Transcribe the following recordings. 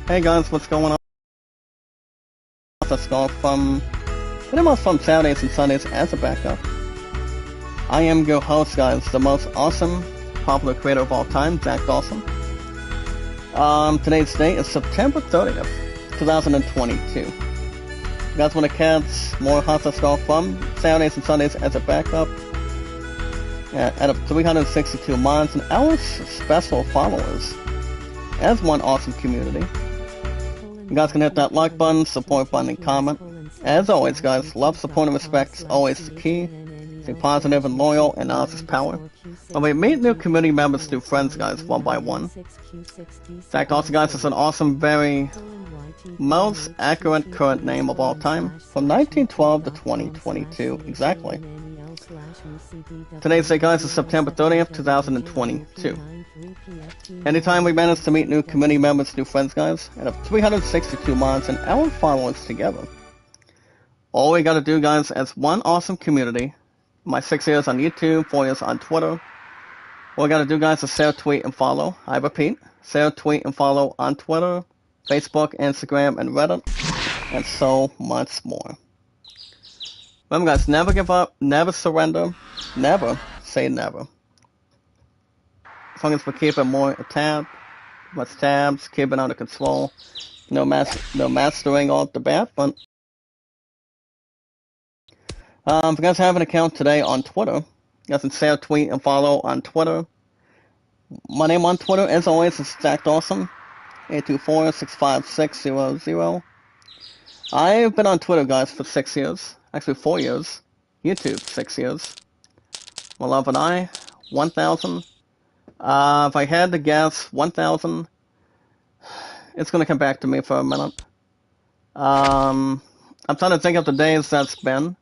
Hey guys, what's going on? Let's go from pretty much from Saturdays and Sundays as a backup. I am your host, guys, the most awesome, popular creator of all time, Zach Dawson. Today's date is September 30th, 2022. You guys want to catch more Hustle Skull from Saturdays and Sundays as a backup? Out of 362 minds and our special followers as one awesome community. You guys can hit that like button, support button, and comment. As always, guys, love, support, and respect is always the key. Stay positive and loyal, and knowledge is power. And we meet new community members through friends, guys, one by one. Zach Dawson, guys, is an awesome, very most accurate current name of all time, from 1912 to 2022, exactly. Today's day, guys, is September 30th, 2022. Anytime we manage to meet new community members, new friends, guys, and have 362 mods and our followers together. All we gotta do, guys, as one awesome community, my 6 years on YouTube, 4 years on Twitter, all we gotta do, guys, is share, tweet, and follow. I repeat, share, tweet, and follow on Twitter, Facebook, Instagram, and Reddit, and so much more. Remember, guys, never give up, never surrender, never say never. As long as we keep it more less tabs, keep it under control. No mastering off the bat, but if you guys have an account today on Twitter, you guys can share, tweet, and follow on Twitter. My name on Twitter, as always, is Zach Dawson, 824-65600. I've been on Twitter, guys, for 6 years. Actually, 4 years. YouTube, 6 years. My love and I, 1,000. If I had to guess, 1,000. It's gonna come back to me for a minute. I'm trying to think of the days that's been.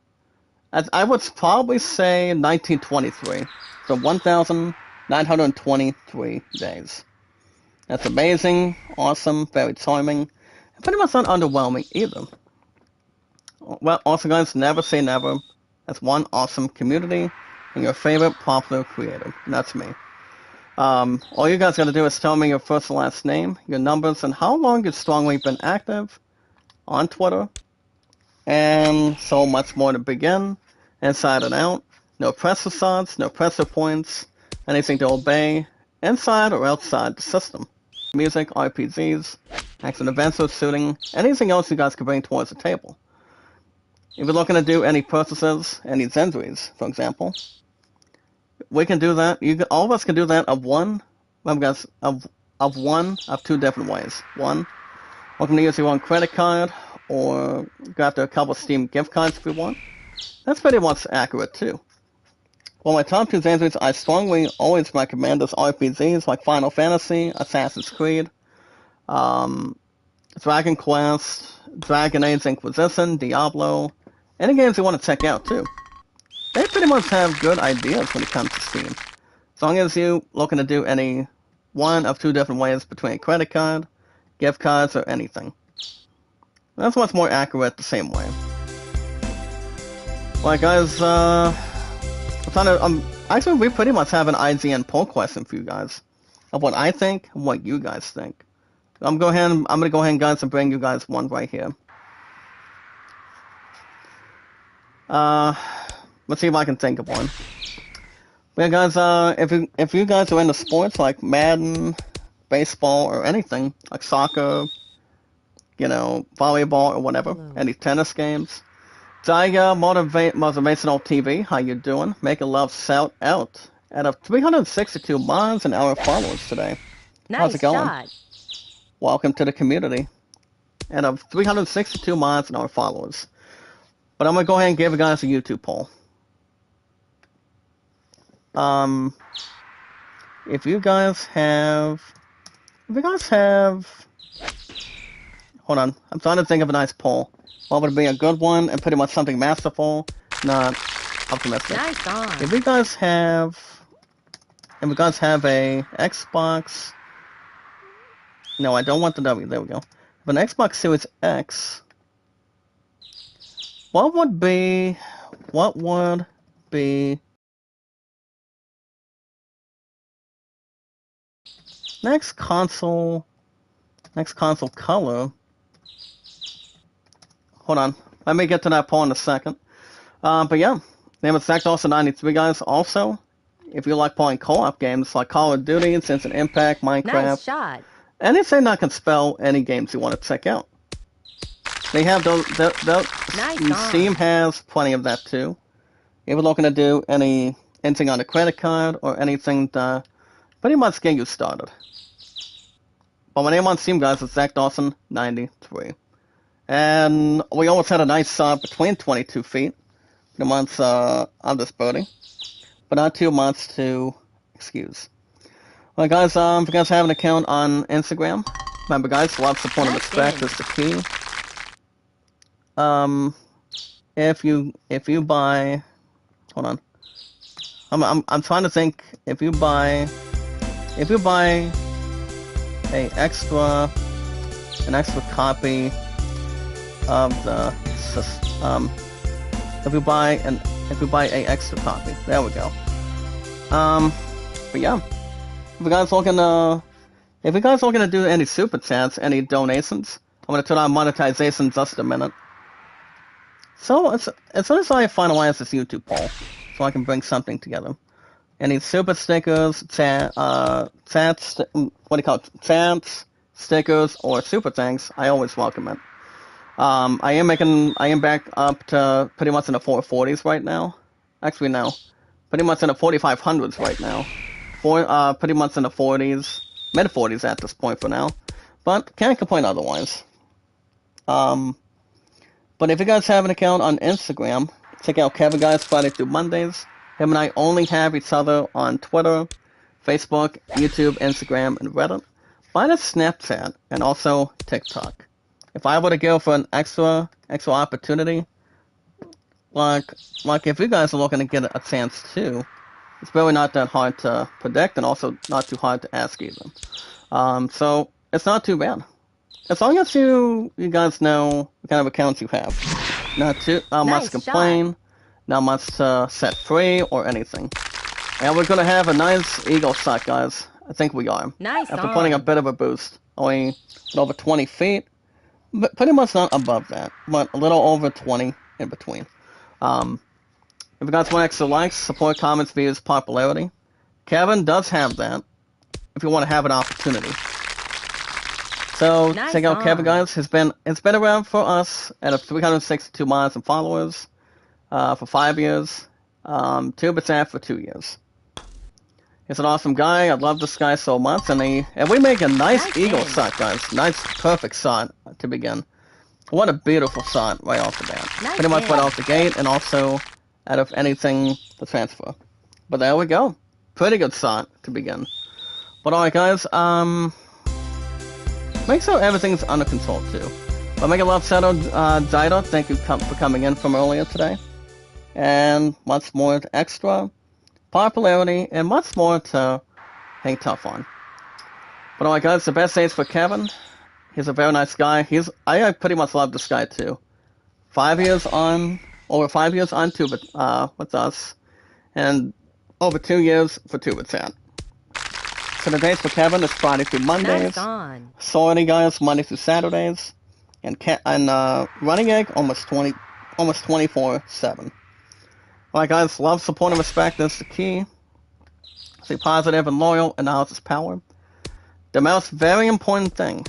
I would probably say 1923. So 1,923 days. That's amazing, awesome, very charming, and pretty much not underwhelming either. Well, also, guys, never say never. That's one awesome community and your favorite popular creator, and that's me. All you guys gotta do is tell me your first and last name, your numbers, and how long you've strongly been active on Twitter, and so much more to begin, inside and out. No pressure shots, no pressure points, anything to obey, inside or outside the system. Music, RPGs, action adventure, shooting, anything else you guys can bring towards the table. If you're looking to do any purchases, any Zenzuis, for example, we can do that. All of us can do that of two different ways. One, we can use your own credit card, or go after a couple Steam gift cards if you want. That's pretty much accurate too. Well, my top two Zenzuis I strongly always recommend is RPGs like Final Fantasy, Assassin's Creed, Dragon Quest, Dragon Age Inquisition, Diablo, any games you want to check out too. They pretty much have good ideas when it comes to Steam. As long as you're looking to do any one of two different ways between a credit card, gift cards, or anything. That's much more accurate the same way. Alright, guys, actually, we pretty much have an IGN poll question for you guys of what I think and what you guys think. I'm gonna go ahead, guys, and bring you guys one right here. Let's see if I can think of one. Yeah, guys, if you guys are into sports like Madden, baseball, or anything like soccer, volleyball or whatever, any tennis games, Tiger Motivational TV, how you doing? Make a love shout out. Out of 362 mods and our followers today. How's it going? Shot. Welcome to the community. Out of 362 mods and our followers. But I'm gonna go ahead and give you guys a YouTube poll. If you guys have, hold on, I'm trying to think of a nice poll. What would be a good one and pretty much something masterful, not optimistic. Nice on. If you guys have a Xbox, no, I don't want the W. There we go. If an Xbox Series X, what would be next console Next console color. Hold on. Let me get to that point in a second. But yeah, name is Zach Dawson 93, guys. Also, if you like playing co-op games like Call of Duty, Instant Impact, Minecraft, Nice shot. anything that can spell any games you want to check out. They have those. Nice Steam has plenty of that too. If you're looking to do anything on a credit card or anything to pretty much get you started. But my name on Steam, guys, is Zach Dawson 93. And we almost had a nice shot between 22 feet. The months of this birdie. But not too much to excuse. Well, guys, if you guys have an account on Instagram, remember, guys, love, support, and respect is the key. If you buy, hold on, I'm trying to think. If you buy an extra copy of the if you buy a extra copy, there we go. But yeah, if you guys looking to do any super chats, any donations, I'm gonna turn on monetization in just a minute. So as soon as I finalize this YouTube poll, so I can bring something together. Any super stickers, chats, stickers, or super thanks, I always welcome it. I am back up to pretty much in the 440s right now. Actually, no, pretty much in the 4500s right now. Pretty much in the 40s, mid 40s at this point for now. But can't complain otherwise. But if you guys have an account on Instagram, check out Kevin Guys Friday through Mondays. Him and I only have each other on Twitter, Facebook, YouTube, Instagram, and Reddit. Minus Snapchat and also TikTok. If I were to go for an extra opportunity, like if you guys are looking to get a chance too, it's really not that hard to predict and also not too hard to ask either. So it's not too bad. As long as you guys know what kind of accounts you have. Not much to complain, not much to set free or anything. And we're gonna have a nice eagle shot, guys. I think we are. Nice. After putting a bit of a boost, only over 20 feet. But pretty much not above that, but a little over 20 in between. If you guys want extra likes, support, comments, views, popularity, Kevin does have that. If you want to have an opportunity, so check out Kevin, guys. It's been around for us at 362 miles and followers for 5 years. 2% for 2 years. He's an awesome guy. I love this guy so much, and we make a nice eagle shot, guys. Nice, perfect shot to begin. What a beautiful shot right off the bat. Pretty much right off the gate, and also out of anything to transfer. But there we go. Pretty good shot to begin. But alright, guys. Make sure everything's under control too. But make a love shout out, Zyda. Thank you for coming in from earlier today. And much more extra popularity, and much more to hang tough on. But alright, guys, the best days for Kevin. He's a very nice guy. I pretty much love this guy too. Over 5 years on Tuba with us, and over 2 years for Tuba Chat. So the days for Kevin is Friday through Mondays. Sorry, guys, Monday through Saturdays, and Running Egg almost 24/7. Alright, guys, love, support, and respect is the key. Stay positive and loyal, and the house is power. The most very important thing.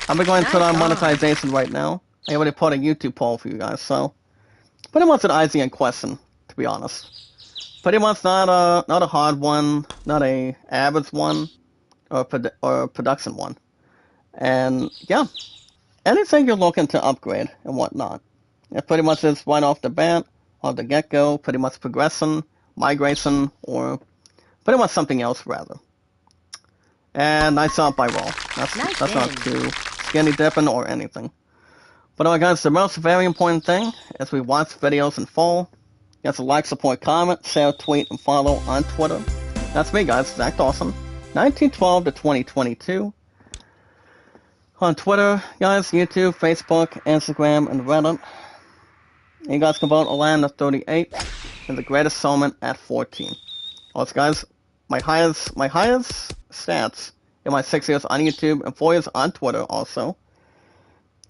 I'm going to turn on monetization right now. I already put a YouTube poll for you guys, so pretty much an easy question, to be honest. Pretty much not a hard one, not a average one, or a production one. And yeah, anything you're looking to upgrade and whatnot. It pretty much is right off the bat. Or the get-go, pretty much progression, migration, or pretty much something else, rather. And nice shot by roll. That's not too skinny dipping or anything. But alright, guys, the most very important thing is we watch videos in full. You guys like, support, comment, share, tweet, and follow on Twitter. That's me, guys, Zach Dawson, 1912 to 2022. On Twitter, guys, YouTube, Facebook, Instagram, and Reddit. You guys can vote Alan at 38 and the greatest showman at 14. Also, guys, my highest stats in my 6 years on YouTube and 4 years on Twitter also.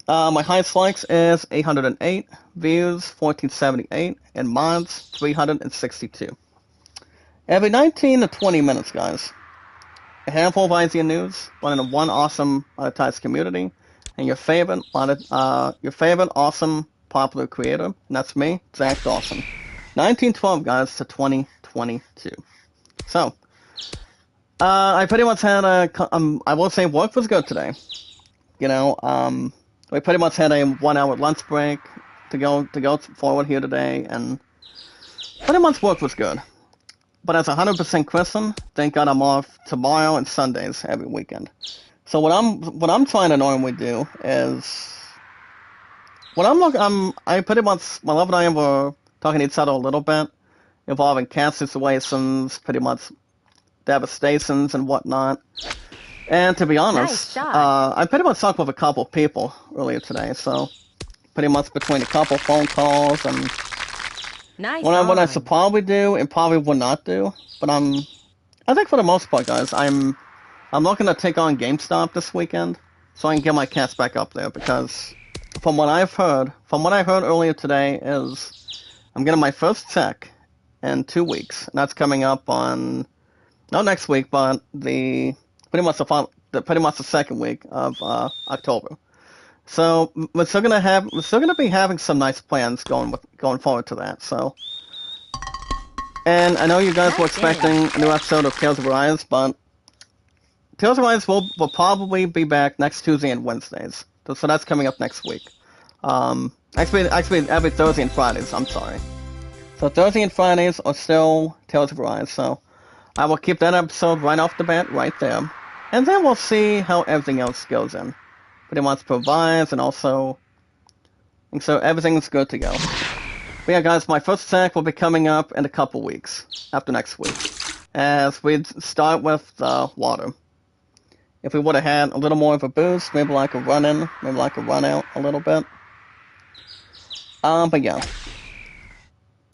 My highest likes is 808, views 1478, and mods 362. Every 19 to 20 minutes, guys, a handful of IZ news, running one awesome monetized community, and your favorite awesome popular creator, and that's me, Zach Dawson. 1912, guys, to 2022. So, I pretty much had I will say work was good today. You know, we pretty much had a 1 hour lunch break to go forward here today, and pretty much work was good. But as 100% Christian, thank God I'm off tomorrow and Sundays every weekend. So what I'm trying to normally do is I pretty much my love and I were talking to each other a little bit, involving cat situations, pretty much devastations and whatnot. And to be honest, I pretty much talked with a couple of people earlier today, so pretty much between a couple of phone calls and what I should probably do and probably will not do. But I think for the most part, guys, I'm looking to take on GameStop this weekend so I can get my cats back up there, because from what I heard earlier today is I'm getting my first check in 2 weeks, and that's coming up on not next week, but pretty much the second week of October. So we're still gonna be having some nice plans going forward to that. So, and I know you guys were expecting a new episode of Tales of Arise, but Tales of Arise will probably be back next Tuesday and Wednesdays. So that's coming up next week. Actually every Thursday and Fridays. I'm sorry. So Thursday and Fridays are still Tales of Arise. So I will keep that episode right off the bat right there, and then we'll see how everything else goes in. Pretty much provides, and also, and so everything's good to go. But yeah, guys, my first attack will be coming up in a couple weeks, after next week, as we start with the water. If we would have had a little more of a boost, maybe like a run in, maybe like a run out a little bit. But yeah.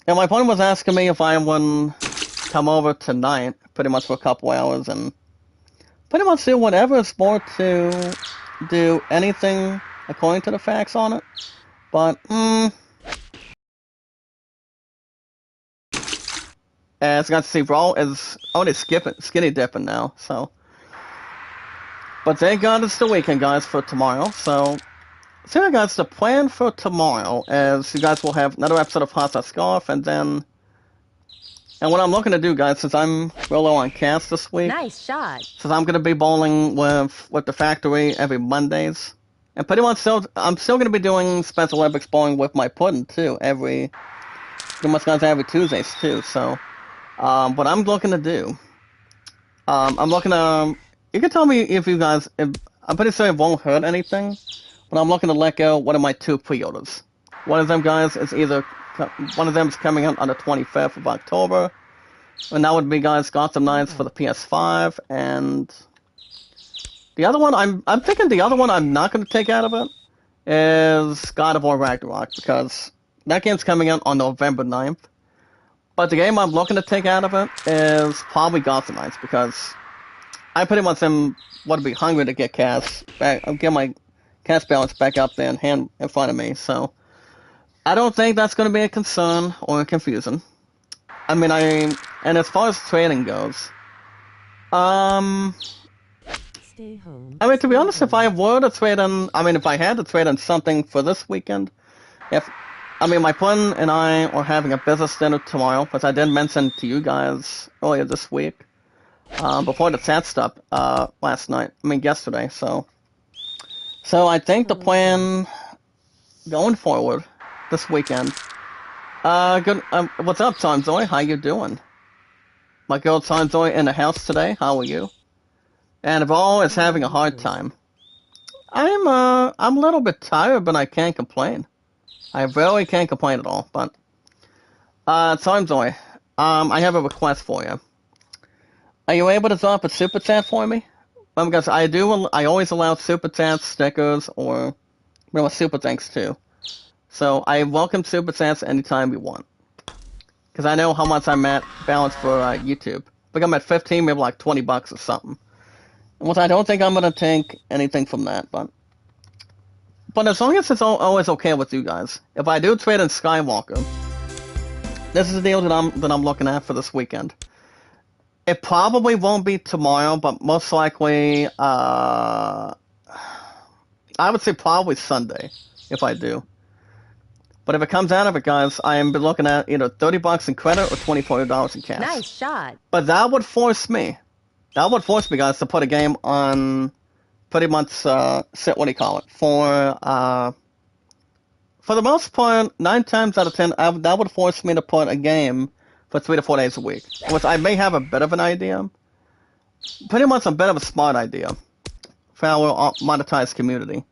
And my opponent was asking me if I would come over tonight, pretty much for a couple hours, and pretty much do whatever is more to do anything according to the facts on it. But, as you got to see, Brawl is already skinny dipping now, so. But thank God it's the weekend, guys, for tomorrow. So yeah, guys, the plan for tomorrow is you guys will have another episode of Hot Scarf, and what I'm looking to do, guys, since I'm real low on cast this week. Nice shot. Since I'm going to be bowling with the factory every Mondays. And pretty much I'm still going to be doing Special Olympics bowling with my pudding, too, every Tuesdays, too. So, what I'm looking to do, I'm looking to, you can tell me if you guys, I'm pretty sure it won't hurt anything, but I'm looking to let go one of my 2 pre-orders. One of them, guys, is one of them is coming out on the 25th of October, and that would be, guys, Gotham Knights for the PS5, and the other one, I'm thinking the other one I'm not going to take out of it is God of War Ragnarok, because that game's coming out on November 9th, but the game I'm looking to take out of it is probably Gotham Knights, because I pretty much want to be hungry to get cast back, get my cast balance back up there and in front of me, so I don't think that's going to be a concern or a confusion. I mean, and as far as trading goes, Stay home. I mean, to be honest, if I were to trade on, if I had to trade on something for this weekend, my friend and I are having a business dinner tomorrow, which I did mention to you guys earlier this week, before the chat stopped, yesterday, so I think the plan going forward this weekend. Good. What's up, Sanzoy? How you doing? My girl Sanzoy in the house today. How are you? And Eval is having a hard time. I'm a little bit tired, but I can't complain. I really can't complain at all. But Sanzoy, I have a request for you. Are you able to drop a super chat for me? Because I always allow super chats, stickers, or super thanks too. So I welcome super chats anytime you want. Because I know how much I'm at balance for YouTube. But I'm at 15, maybe like $20 or something. Which I don't think I'm gonna take anything from that, but as long as it's always okay with you guys, if I do trade in Skywalker, this is the deal that I'm looking at for this weekend. It probably won't be tomorrow, but most likely, I would say probably Sunday, if I do. But if it comes out of it, guys, I am looking at either $30 in credit or $24 in cash. Nice shot. But that would force me, guys, to put a game on pretty much, what do you call it? For the most part, 9 times out of 10, that would force me to put a game for 3 to 4 days a week. Which I may have a bit of an idea. Pretty much a bit of a smart idea for our monetized community.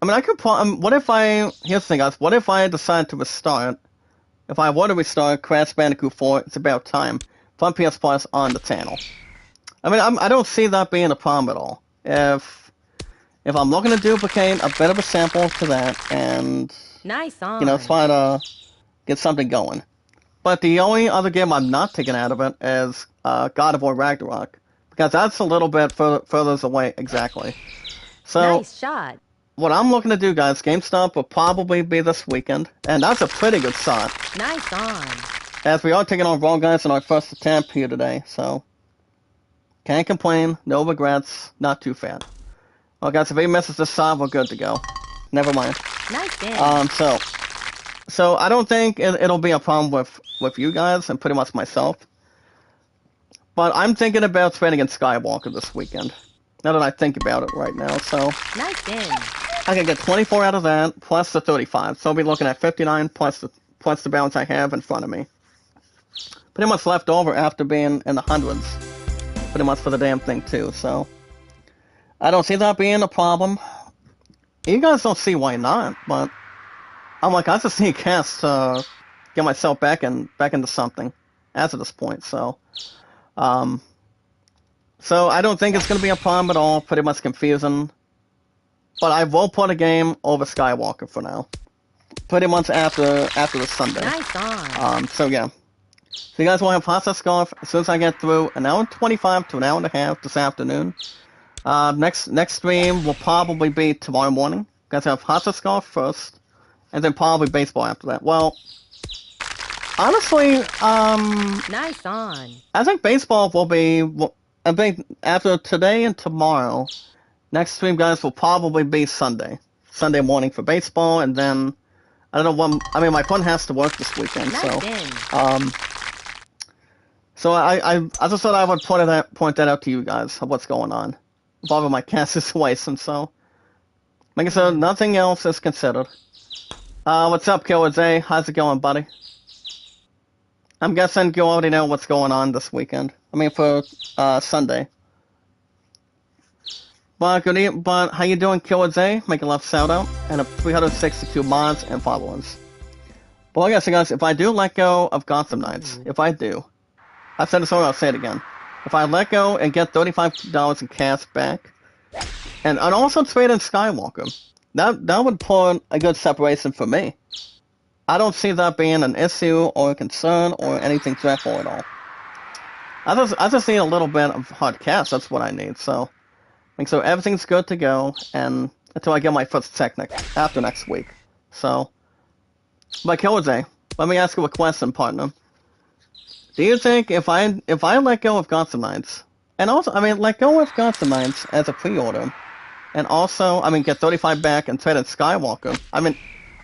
I mean, I could here's the thing, guys, what if I decide to restart, if I were to restart Crash Bandicoot 4, It's About Time, from PS Plus on the channel? I mean, I don't see that being a problem at all. If I'm looking to duplicate a bit of a sample to that and, Nice on. try to get something going. But the only other game I'm not taking out of it is God of War Ragnarok, because that's a little bit further away, exactly. So, nice shot. what I'm looking to do, guys, GameStop will probably be this weekend, and that's a pretty good shot. Nice on. As we are taking on Raw, guys, in our first attempt here today, so can't complain, no regrets, not too bad. Well, guys, if he misses this shot, we're good to go. Never mind. Nice in. So I don't think it'll be a problem with you guys and pretty much myself. But I'm thinking about trading in Skywalker this weekend. Now that I think about it right now, so Nice in. I can get 24 out of that plus the 35. So I'll be looking at 59 plus the balance I have in front of me. Pretty much left over after being in the hundreds. Pretty much for the damn thing too. So I don't see that being a problem. You guys don't see why not, but I'm like, I just need cash to get myself back into something as of this point. So I don't think it's gonna be a problem at all. Pretty much confusing, but I will put a game over Skywalker for now. Pretty much after the Sunday. Nice on. So yeah. So you guys will have Process Golf as soon as I get through an hour and 25 to an hour and a half this afternoon. Next stream will probably be tomorrow morning. You guys have Process Golf first, and then probably baseball after that. Well, honestly, Nice on. I think baseball will be. I think after today and tomorrow, next stream, guys, will probably be Sunday morning for baseball, and then I don't know when. I mean, my phone has to work this weekend, Nice in. so I just thought I would point that out to you guys of what's going on. Involving my cast situation, so like I said, nothing else is considered. What's up, Killer J? How's it going, buddy? I'm guessing you already know what's going on this weekend. I mean, for Sunday. But how you doing, Killer J? Make a love shout out and a 362 mods and followers. But like I said, guys, if I do let go of Gotham Knights, if I do, I said this earlier, I'll say it again. If I let go and get $35 in cash back, and also trade in Skywalker, that would put a good separation for me. I don't see that being an issue or a concern or anything dreadful at all. I just need a little bit of hard cash. That's what I need. So everything's good to go, and until I get my first check after next week. So, but Killer J, let me ask you a question, partner. Do you think if I let go of Gotham Knights, and also, I mean, let go of Gotham Knights as a pre-order, and also, I mean, get 35 back and trade in Skywalker, I mean,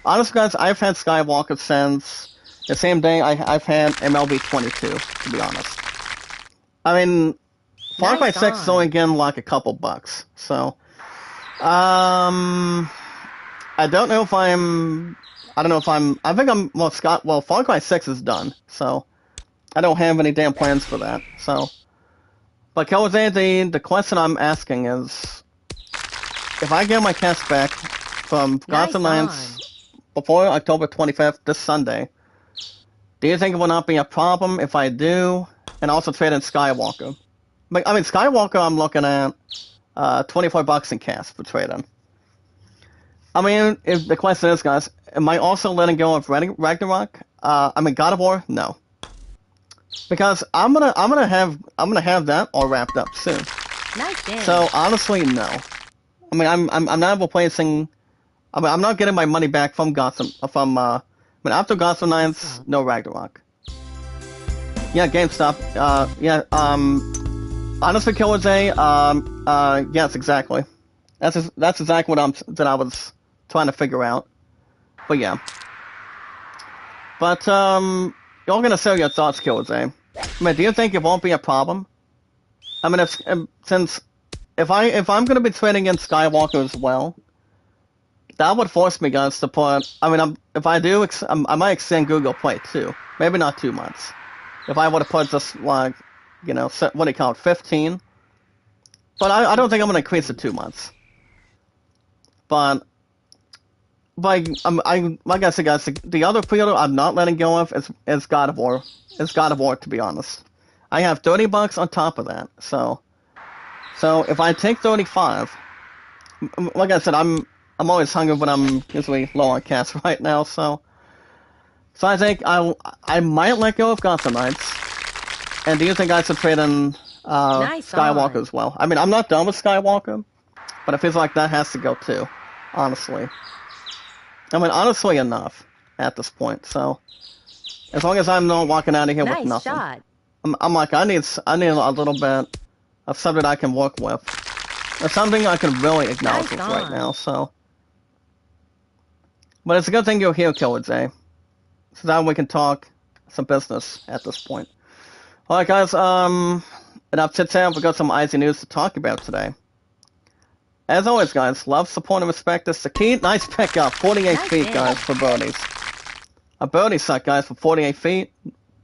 honestly, guys, I've had Skywalker since the same day I've had MLB 22, to be honest. I mean, Far Cry 6 is only getting like a couple bucks, so, I don't know if I think I'm, well, Far Cry 6 is done, so I don't have any damn plans for that, so. But Kelly, the question I'm asking is, if I get my cash back from Gotham Knights before October 25th, this Sunday, do you think it will not be a problem if I do, and also trade in Skywalker? I mean, Skywalker I'm looking at $24 in cash for trading. I mean, if the question is, guys, am I also letting go of Ragnarok? I mean, God of War? No. Because I'm gonna have that all wrapped up soon. Nice in. So honestly, no. I mean, I'm not replacing. I mean, I'm not getting my money back from Gotham. I mean, after Gotham Knights, no Ragnarok. Yeah, GameStop. Yeah. Honestly, Killer J. Yes, exactly. That's exactly what I was trying to figure out. But yeah. But you're gonna sell your thoughts, Killer J. I mean, do you think it won't be a problem? I mean, since if I'm gonna be trading in Skywalker as well, that would force me, guys, to put. I mean, if I do, I might extend Google Play too. Maybe not 2 months. If I would have put just like, what do you call it, 15. But I don't think I'm gonna increase it 2 months. But like I said, guys, the other pre-order I'm not letting go of is God of War. It's God of War, to be honest. I have $30 on top of that. So if I take 35, like I said, I'm always hungry, but I'm usually low on cash right now. So I think I might let go of Gotham Knights. And do you think I should trade in Nice Skywalker on. as well? I mean, I'm not done with Skywalker, but it feels like that has to go too. Honestly, I mean, honestly enough at this point. So as long as I'm not walking out of here with Nice nothing, shot. I'm like I need a little bit of something I can work with, or something I can really acknowledge with right now. So, but it's a good thing you're here, Killer J, so that we can talk some business at this point. All right, guys. Enough chit chat. We got some icy news to talk about today. As always, guys, love, support, and respect is the key. Nice pickup, 48 feet, guys, for birdies. A birdie shot, guys, for 48 feet.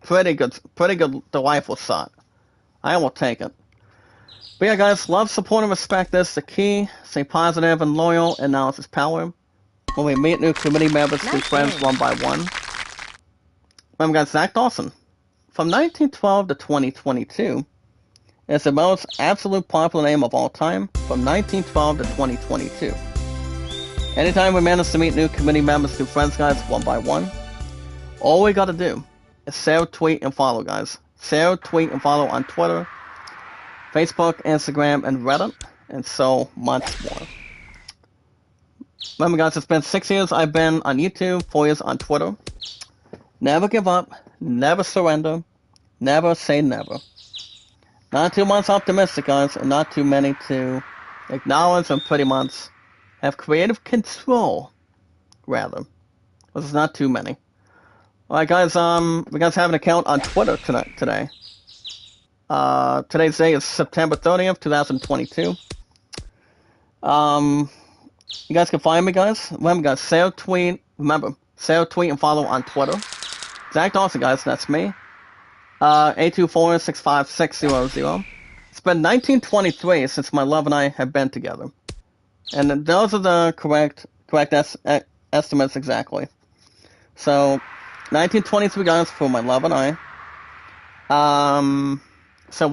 Pretty good, delightful shot. I will take it. But yeah, guys, love, support, and respect is the key. Stay positive and loyal, and knowledge is power. When we meet new community members, new friends, one by one. Remember, guys, Zach Dawson. From 1912 to 2022, is the most absolute popular name of all time, from 1912 to 2022. Anytime we manage to meet new community members, new friends, guys, one by one, all we gotta do is share, tweet, and follow, guys. Share, tweet, and follow on Twitter, Facebook, Instagram, and Reddit, and so much more. Remember, guys, it's been 6 years I've been on YouTube, 4 years on Twitter. Never give up, never surrender, never say never. Not too much optimistic, guys, and not too many to acknowledge and pretty much have creative control, rather. This is not too many. Alright, guys, we guys have an account on Twitter today. Today's day is September 30th, 2022. You guys can find me, guys. Remember, guys, share, tweet, and follow on Twitter. Zach Dawson, guys, that's me. 824-65600. It's been 1923 since my love and I have been together. And those are the correct estimates exactly. So, 1923, guys, for my love and I. So I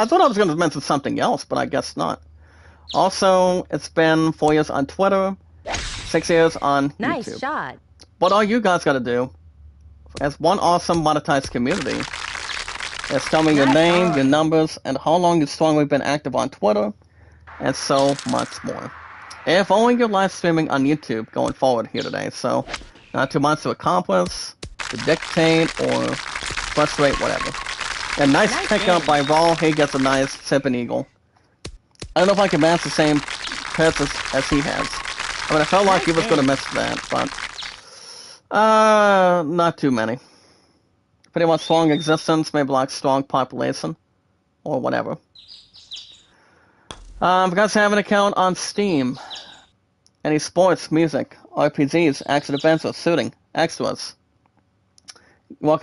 thought I was going to mention something else, but I guess not. Also, it's been 4 years on Twitter, 6 years on Nice YouTube. shot. What all you guys got to do, as one awesome monetized community, is tell me your name, your numbers, and how long you've strongly been active on Twitter, and so much more. If only you're live streaming on YouTube going forward here today, so not too much to accomplish, to dictate, or frustrate, whatever. And nice pickup by Raw. He gets a nice tipping eagle. I don't know if I can match the same pets as he has. I mean, I felt like he was going to miss that, but not too many. Pretty much strong existence, maybe like strong population, or whatever. You guys have an account on Steam. Any sports, music, RPGs, action adventures, shooting, extras. You're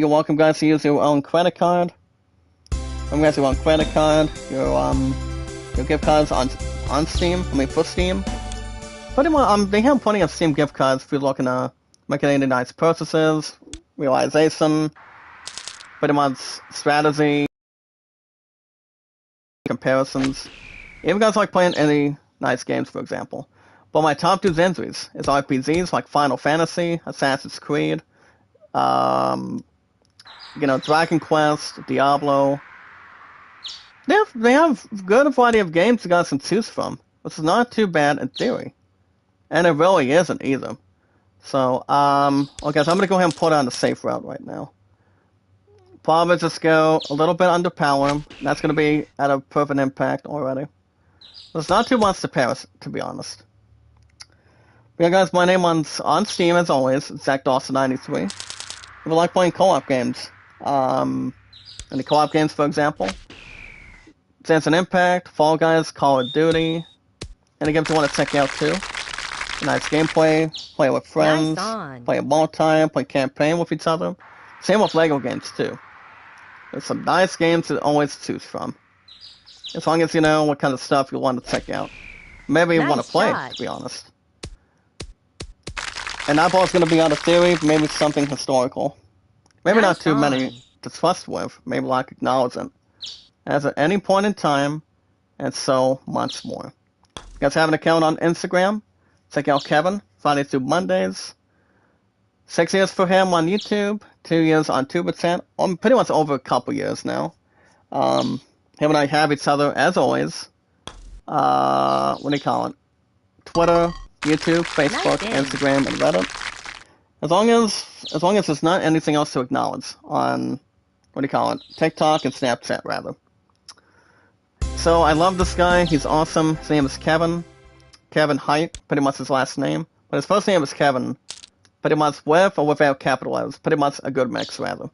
welcome, guys, to use your own credit card. Guys, your own credit card, your gift cards on Steam. For Steam. Pretty much, they have plenty of Steam gift cards if you're looking to make any nice purchases, realization, pretty much strategy, comparisons. If you guys like playing any nice games, for example. But my top 2 entries is RPGs like Final Fantasy, Assassin's Creed, Dragon Quest, Diablo, They have a good variety of games you guys can choose from, which is not too bad in theory. And it really isn't either. So, okay, so I'm gonna go ahead and put on the safe route right now. Probably just go a little bit under power. That's gonna be at a perfect impact already. There's not too much to Paris, to be honest. But yeah, guys, my name on Steam, as always, Zach Dawson93. If you like playing co-op games, any co-op games, for example, Sense and Impact, Fall Guys, Call of Duty, any games you want to check out too. Nice gameplay, play with friends, play a multi, play campaign with each other. Same with Lego games too. There's some nice games to always choose from. As long as you know what kind of stuff you want to check out. Maybe you want to play, to be honest. And that ball's going to be out of theory, maybe something historical. Maybe not too many to trust with, maybe like acknowledgement. As at any point in time, and so much more. You guys have an account on Instagram? Check out Kevin, Friday through Mondays. 6 years for him on YouTube, 2 years on TuberChat, pretty much over a couple years now. Him and I have each other, as always. What do you call it? Twitter, YouTube, Facebook, Instagram, and Reddit. As long as there's not anything else to acknowledge on, what do you call it? TikTok and Snapchat, rather. So I love this guy. He's awesome. His name is Kevin. Kevin Height, pretty much his last name. But his first name is Kevin. Pretty much with or without capital letters. Pretty much a good mix, rather.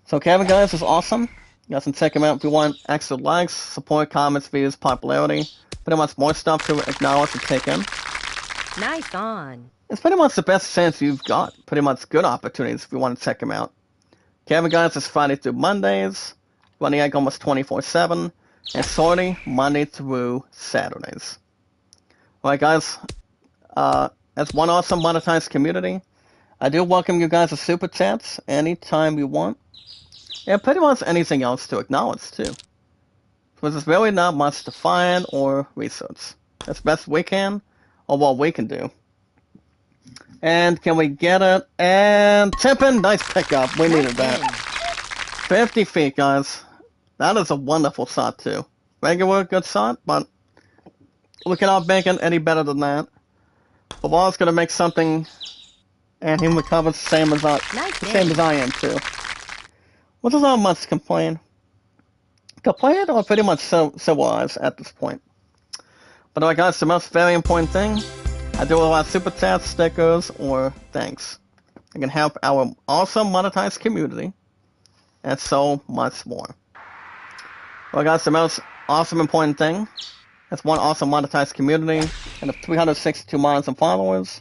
So Kevin, guys, is awesome. You guys can check him out if you want extra likes, support, comments, views, popularity. Pretty much more stuff to acknowledge and take in. Nice on. It's pretty much the best chance you've got. Pretty much good opportunities if you want to check him out. Kevin, guys, is Friday through Mondays. Running like almost 24/7. And Sorty, Monday through Saturdays. Alright, guys. As one awesome monetized community, I do welcome you guys to Super Chats anytime you want. And pretty much anything else to acknowledge, too. Because there's really not much to find or research. As best we can, or what we can do. And can we get it? And tipping, nice pickup. We needed that. 50 feet, guys. That is a wonderful shot, too. Regular, good shot, but we cannot make it any better than that. The ball's gonna make something, and he recovers the same as I am, too. Which is not much to complain. Complain or pretty much civilized at this point. But alright, guys, the most very important thing, I do a lot of super chats, stickers, or thanks. I can help our awesome monetized community, and so much more. Well, guys, the most awesome important thing, that's one awesome monetized community, and of 362 million followers.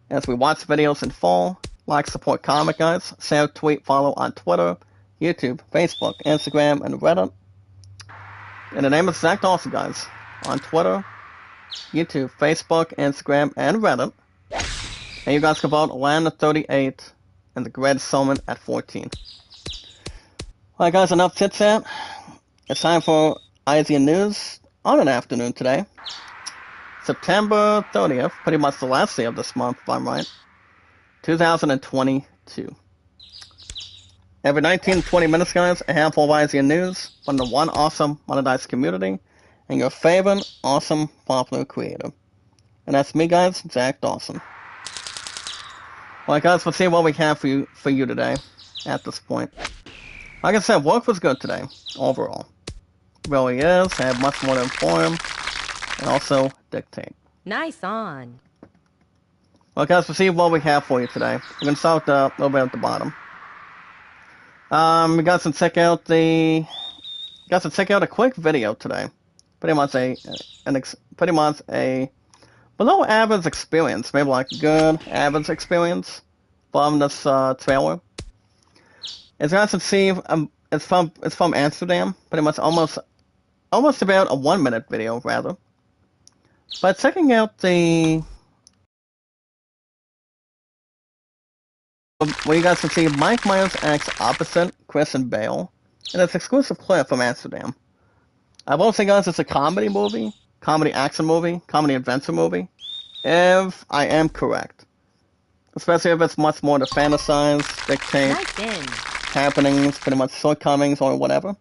As we watch videos in full, like, support, comment, guys, share, tweet, follow on Twitter, YouTube, Facebook, Instagram, and Reddit. And the name is Zach Dawson, guys, on Twitter, YouTube, Facebook, Instagram, and Reddit. And you guys can vote Land at 38 and the Great Summon at 14. Alright, guys, enough chit-chat. It's time for ISN News on an afternoon today. September 30th, pretty much the last day of this month, if I'm right. 2022. Every 19 to 20 minutes, guys, a handful of ISN News from the one awesome monetized community and your favorite awesome popular creator. And that's me, guys, Zach Dawson. Alright, guys, let's see what we have for you today at this point. Like I said, work was good today, overall. Really is. I have much more to inform and also dictate. Nice on. Well, guys, let's see what we have for you today. We're going to start a little bit at the bottom. We got to check out a quick video today. Pretty much a below average experience, maybe like good average experience from this trailer. As you guys can see, it's from Amsterdam. Pretty much almost about a 1 minute video, rather. But checking out where you guys can see Mike Myers acts opposite Christian Bale in this exclusive clip from Amsterdam. I will say, guys, it's a comedy movie, comedy action movie, comedy adventure movie, if I am correct. Especially if it's much more to fantasize, dictate happenings, pretty much shortcomings or whatever.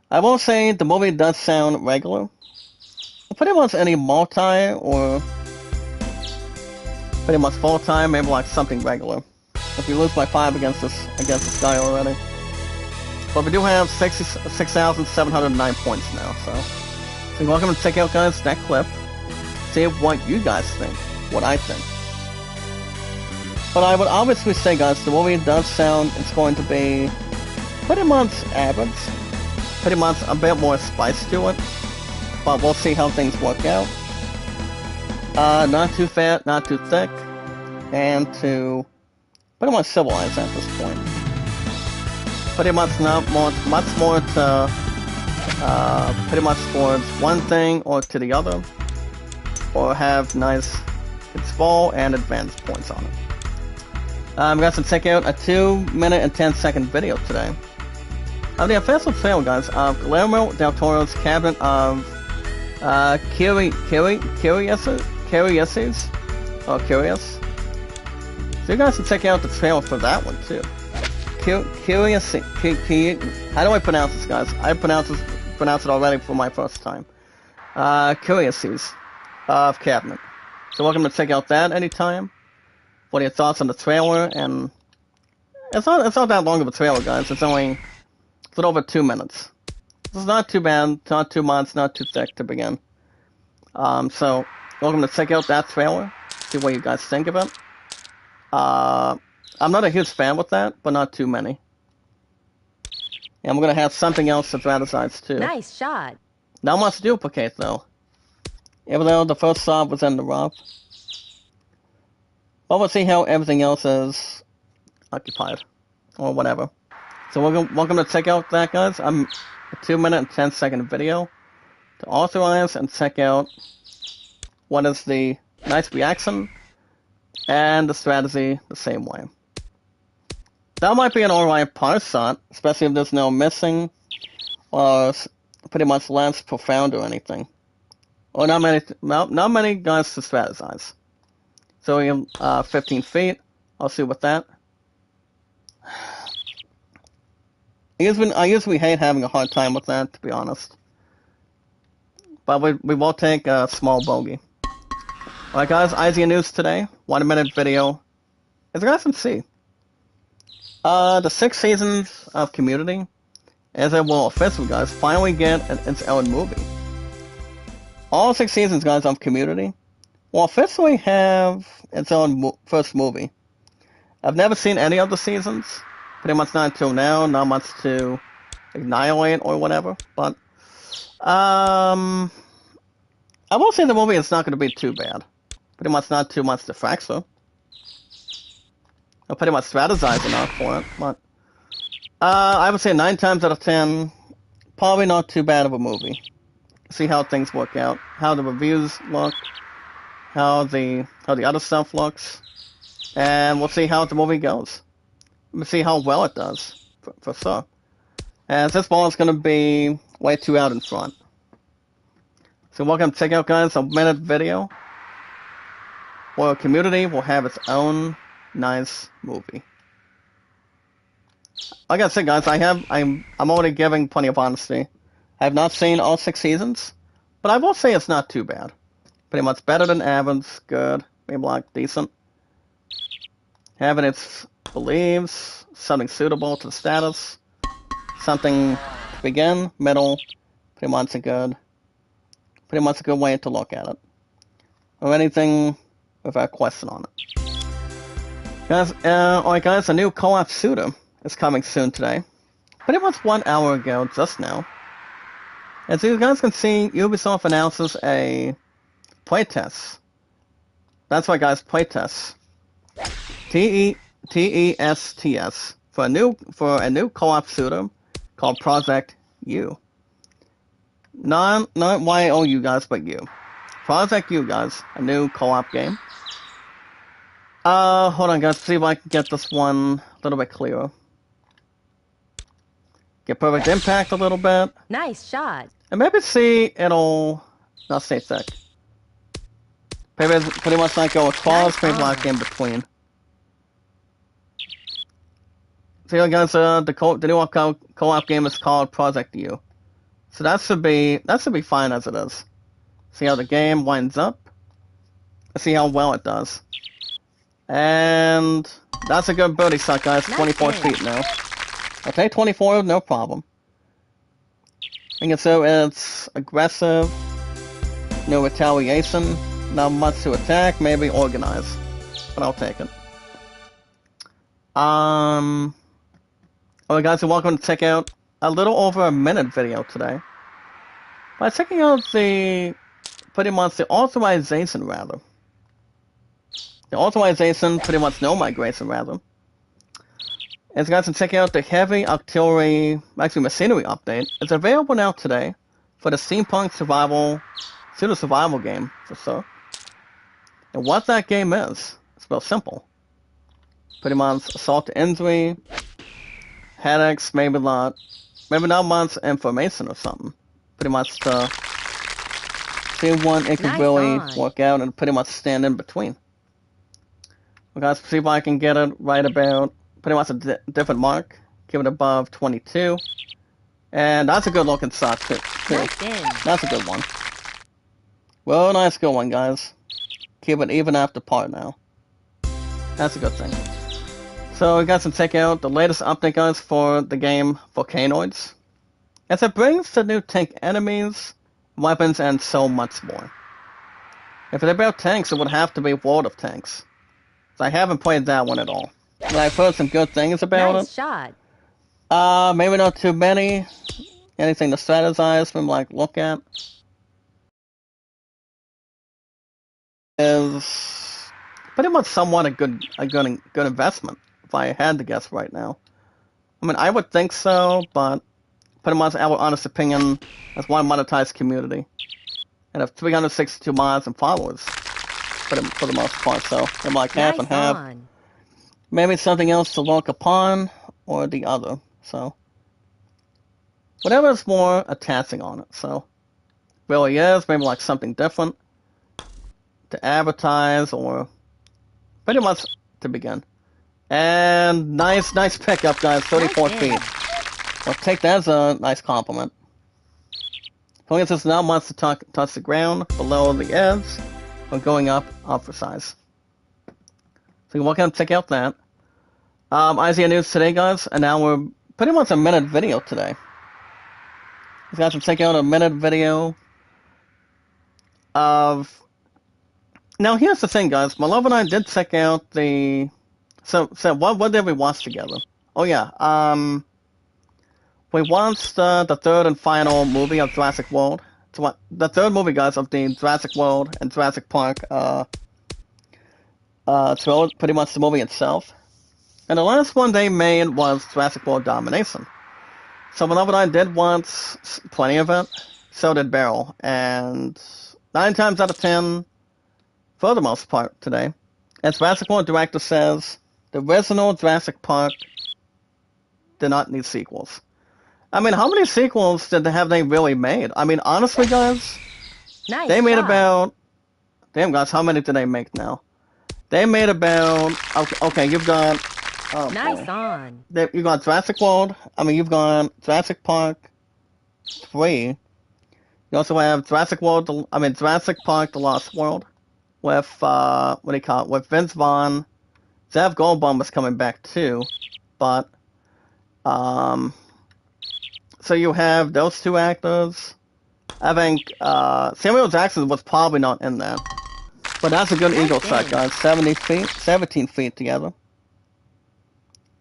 I will say the movie does sound regular. Pretty much any multi or pretty much full time, maybe like something regular. If you lose by 5 against this guy already. But we do have 6,709 points now, so you're welcome to check out, guys, that clip. See what you guys think, what I think. But I would obviously say, guys, the movie does sound it's going to be pretty much average. Pretty much a bit more spice to it. But we'll see how things work out. Not too fat, not too thick, and to pretty much civilized at this point. Pretty much not much more to pretty much towards one thing or to the other, or have nice control and advance points on it. We got to check out a 2-minute and 10-second video today of the official trailer, guys, of Guillermo del Toro's Cabinet of Curiouses, or Curious. So you guys can check out the trailer for that one too. Curious. How do I pronounce this, guys? I pronounce it already for my first time. Curiouses of Cabinet. So welcome to check out that anytime. What are your thoughts on the trailer? And it's not that long of a trailer, guys. It's a little over 2 minutes. This is not too bad, not too much, not too thick to begin. So welcome to check out that trailer. See what you guys think of it. I'm not a huge fan with that, but not too many. And I'm gonna have something else to strategize too. Nice shot. Not much to duplicate though. Even though the first shot was in the rough. Well, we'll see how everything else is occupied. Or whatever. So welcome to check out that, guys. I'm a 2-minute and 10-second video to authorize and check out what is the nice reaction and the strategy the same way. That might be an alright par shot, especially if there's no missing or pretty much less profound or anything. Or not many guys to strategize. So we have 15 feet. I'll see with that. I usually hate having a hard time with that, to be honest. But we will take a small bogey. Alright, guys, IGN News today. 1-minute video. As you guys can see, the 6 seasons of Community, as it will officially, guys, finally get its own movie. All 6 seasons, guys, of Community will officially have its own first movie. I've never seen any of the seasons. Pretty much not until now. Not much to annihilate or whatever. But, I will say the movie is not going to be too bad. Pretty much not too much to fracture. I'll pretty much strategize enough for it, but I would say 9 times out of 10, probably not too bad of a movie. See how things work out, how the reviews look, how the other stuff looks, and we'll see how the movie goes. We'll see how well it does, for sure. And this ball is going to be way too out in front. So welcome to check out, guys, a minute video where Community will have its own nice movie. Like I said, guys, I'm already giving plenty of honesty. I have not seen all 6 seasons, but I will say it's not too bad. Pretty much better than average, good, maybe like decent. Having its believes, something suitable to the status, something to begin, middle, pretty much a good way to look at it. Or anything without question on it. Guys, alright guys, a new co-op shooter is coming soon today. Pretty much 1 hour ago, just now. As you guys can see, Ubisoft announces a playtest. That's right, guys, playtest. T-E-S-T-S for a new co-op shooter called Project U. Not Y-O-U, guys, but U. Project U, guys, a new co-op game. Hold on, guys, see if I can get this one a little bit clearer. Get perfect impact a little bit. Nice shot. And maybe see it'll not stay thick. Maybe pretty much not go across, maybe like in between. So yeah, guys, the new co-op game is called Project U. So that should be fine as it is. See how the game winds up. Let's see how well it does. And that's a good birdie shot, guys. 24 feet now. Okay, 24, no problem. And so it's aggressive, no retaliation, not much to attack, maybe organize. But I'll take it. Alright guys, you're welcome to check out a little over a minute video today. By checking out pretty much the authorization rather. The authorization, pretty much no migration rather. As you guys can check out the heavy artillery, actually machinery update. It's available now today for the steampunk pseudo-survival game, for sure. And what that game is, it's real simple. Pretty much assault to injury, headaches, maybe not much information or something. Pretty much to see when it can really work out and pretty much stand in between. Well, guys, see if I can get it right about pretty much a different mark. Give it above 22. And that's a good looking shot too. That's a good one. Well, nice good one, guys. Keep it even after par now. That's a good thing. So, you guys can check out the latest update, guys, for the game Volcanoids. As it brings the new tank enemies, weapons, and so much more. If it's about tanks, it would have to be World of Tanks. So I haven't played that one at all. But I've heard some good things about it. Nice shot. Maybe not too many. Anything to strategize from, like, look at. Is pretty much somewhat a good investment, if I had to guess right now. I mean, I would think so, but pretty much our honest opinion as one monetized community. And have 362 mods and followers for the most part, so they're like half and half. Maybe something else to look upon, or the other, so. Whatever is more attaching on it, so. Really is, maybe like something different to advertise, or pretty much to begin. And nice pickup, guys, 34 feet. I'll take that as a nice compliment. As this now wants to touch the ground below the edge, or going up for size. So you're welcome to check out that. IZA News today, guys, and now we're pretty much a minute video today. You guys can check out a minute video of... Now here's the thing, guys. My love and I did check out the... So what did we watch together? Oh yeah, we watched the third and final movie of Jurassic World. The third movie, guys, of the Jurassic World and Jurassic Park pretty much the movie itself. And the last one they made was Jurassic World Domination. So my love and I did watch plenty of it. So did Beryl. And 9 times out of 10, for the most part today, as Jurassic World director says, the original Jurassic Park did not need sequels. I mean, how many sequels have they really made? I mean, honestly, guys, they made about... Damn, guys, how many did they make now? They made about... Okay, you've got... Oh, nice on. You've got Jurassic World. I mean, you've got Jurassic Park 3. You also have Jurassic Park: The Lost World. With, what do you call it? With Vince Vaughn. Zev Goldblum was coming back too. But, so you have those two actors. I think, Samuel Jackson was probably not in that. But that's a good eagle shot, guys. 17 feet together.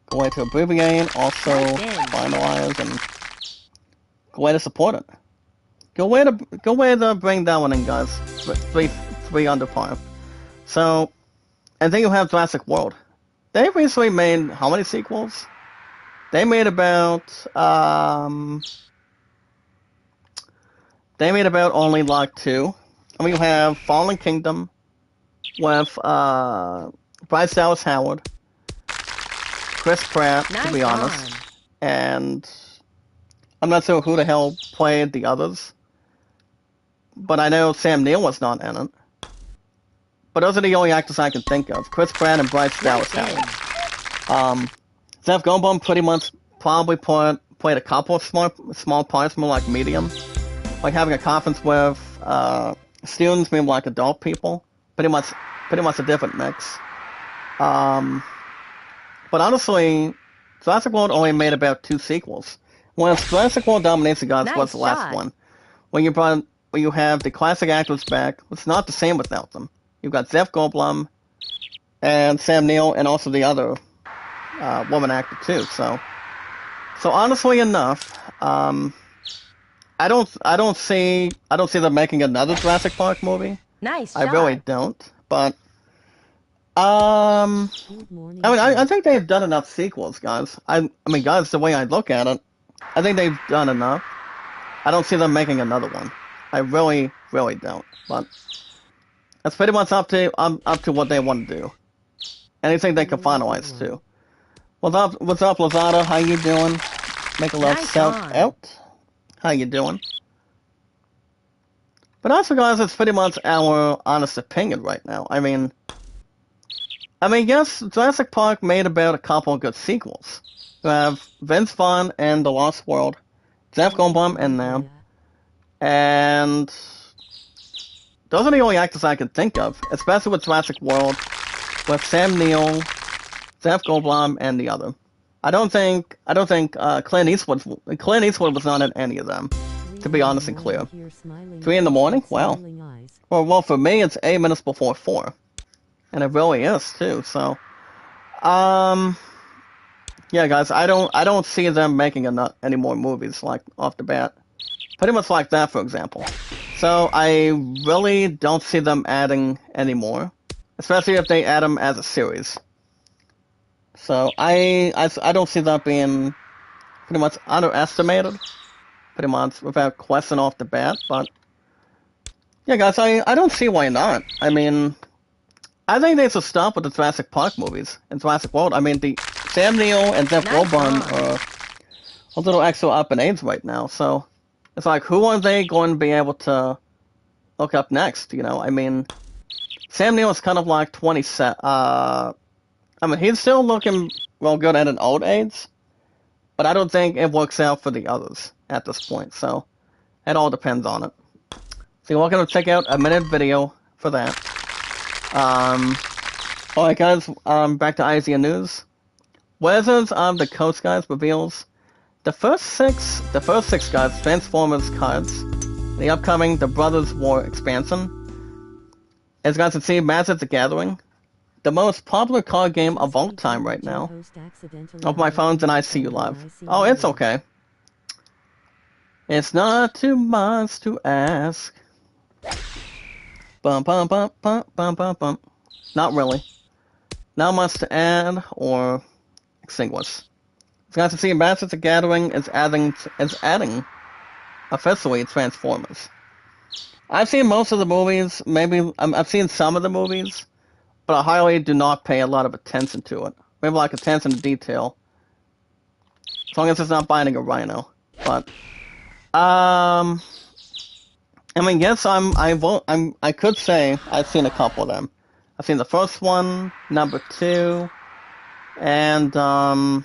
Good way to abbreviate, also finalize, and good way to support it. Good way to bring that one in, guys. Three under par. So, and then you have Jurassic World. They recently made how many sequels? They made about only like 2. I mean, you have Fallen Kingdom with Bryce Dallas Howard, Chris Pratt, to be honest, and I'm not sure who the hell played the others, but I know Sam Neill was not in it. But those are the only actors I can think of: Chris Pratt and Bryce Dallas Howard. Zev Goldblum pretty much probably played a couple of small parts, more like medium, like having a conference with students, maybe like adult people. Pretty much a different mix. But honestly, Jurassic World only made about 2 sequels. When Jurassic World Dominates the Gods was Nice the last shot. one. When you have the classic actors back, it's not the same without them. You've got Jeff Goldblum and Sam Neill, and also the other woman actor too. So honestly enough, I don't see them making another Jurassic Park movie. Nice I shot. really don't. But Good I morning, mean, I Jack. think they've done enough sequels, guys. I mean, guys, the way I look at it, I think they've done enough. I don't see them making another one. I really, really don't. But that's pretty much up to what they want to do. Anything they can Hello, finalize too. everyone. What's up, Lazada? How you doing? Make a little Nice shout on. out. How you doing? But also, guys, it's pretty much our honest opinion right now. I mean, yes, Jurassic Park made about a couple of good sequels. You have Vince Vaughn and The Lost World, Jeff Goldblum in there, and those are the only actors I can think of, especially with Jurassic World, with Sam Neill, Jeff Goldblum, and the other. I don't think Clint Eastwood was not in any of them, to be honest and clear. 3 in the morning? Wow. Well, for me, it's 8 minutes before 4. And it really is, too, so. Yeah, guys, I don't see them making any more movies, like, off the bat. Pretty much like that, for example. So, I really don't see them adding any more. Especially if they add them as a series. So, I don't see that being pretty much underestimated. Pretty much, without question off the bat, but. Yeah, guys, I don't see why not. I mean, I think they should stop with the Jurassic Park movies and Jurassic World. I mean, the Sam Neill and Jeff Nice Goldblum on. are a little extra up in age right now, so it's like, who are they going to be able to look up next? You know, I mean, Sam Neill is kind of like 27. I mean, he's still looking real good at an old age, but I don't think it works out for the others at this point. So it all depends on it. So you're welcome to check out a minute video for that. Alright guys, back to IZN News. Wizards of the Coast, guys, reveals the first six guys, Transformers cards, the upcoming The Brothers War expansion. As you guys can see, Magic the Gathering, the most popular card game of all time right now. Open my phone and I see you live. Oh, it's okay. It's not too much to ask. Bum bum bum bum bum bum bum. Not really. Not much to add or extinguish. As you guys can see, Magic the Gathering is adding officially Transformers. I've seen most of the movies. Maybe I've seen some of the movies, but I highly do not pay a lot of attention to it. Maybe like attention to detail, as long as it's not binding a rhino. But I mean, yes, I could say I've seen a couple of them. I've seen the first one, number 2, and I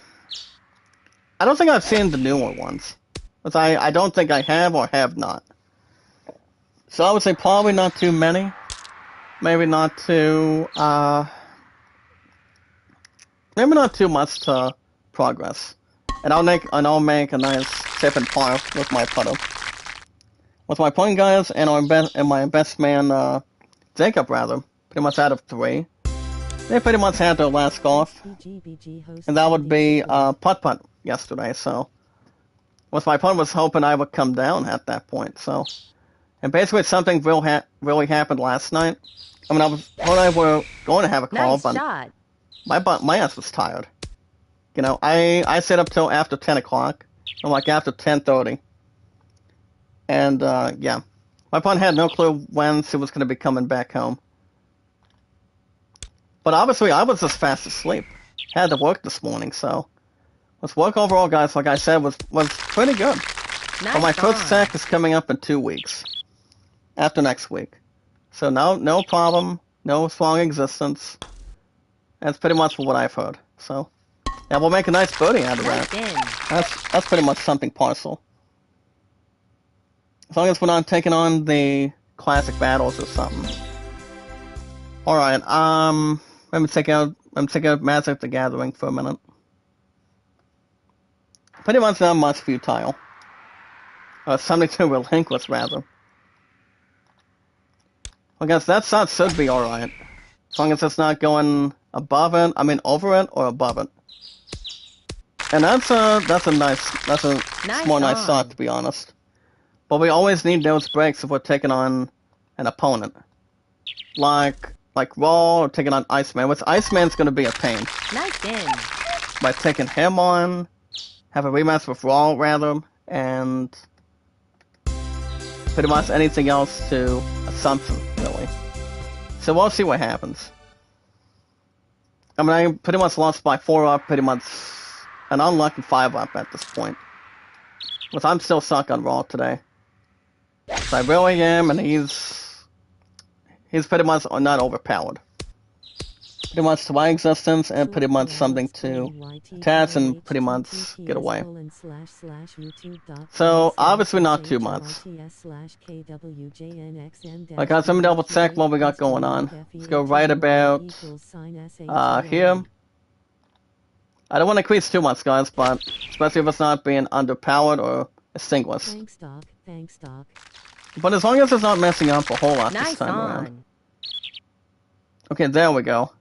don't think I've seen the newer ones. But I don't think I have or have not. So I would say probably not too many. Maybe not too maybe not too much to progress. And I'll make a nice tip and par with my putter. With my point, guys, and my best man, Jacob, rather, pretty much out of 3. They pretty much had their last golf, and that would be putt-putt yesterday, so. With my putt was hoping I would come down at that point, so. And basically something really happened last night. I mean, I thought I were going to have a call, Nice but shot. my ass was tired. You know, I stayed up till after 10 o'clock, or like after 10:30. And, yeah. My opponent had no clue when she was going to be coming back home. But obviously, I was just fast asleep. Had to work this morning, so. This work overall, guys, like I said, was pretty good. Nice But my first on. sack is coming up in 2 weeks. After next week. So no problem. No strong existence. That's pretty much what I've heard. So, Yeah, we'll make a nice booty out of Nice that. That's pretty much something partial. As long as we're not taking on the classic battles or something. Alright, let me check out Magic the Gathering for a minute. Pretty much not much futile. Something to relinquish, rather. I guess that shot should be alright. As long as it's not going above it, over it or above it. And that's a nice shot, to be honest. But we always need those breaks if we're taking on an opponent. Like Raw or taking on Iceman, which Iceman's gonna be a pain. Nice in. By taking him on, have a rematch with Raw, rather, and pretty much anything else to Assumption, really. So we'll see what happens. I mean, I pretty much lost by 4-up, pretty much an unlucky 5-up at this point. But I'm still stuck on Raw today. So I really am, and he's pretty much not overpowered. Pretty much to my existence, and pretty much something to attach and pretty much get away. So, obviously not too much. Like, guys, let me double check what we got going on. Let's go right about here. I don't want to increase too much, guys, but especially if it's not being underpowered or extinguished. Thanks, Doc. But as long as it's not messing up a whole lot this time around. Okay, there we go.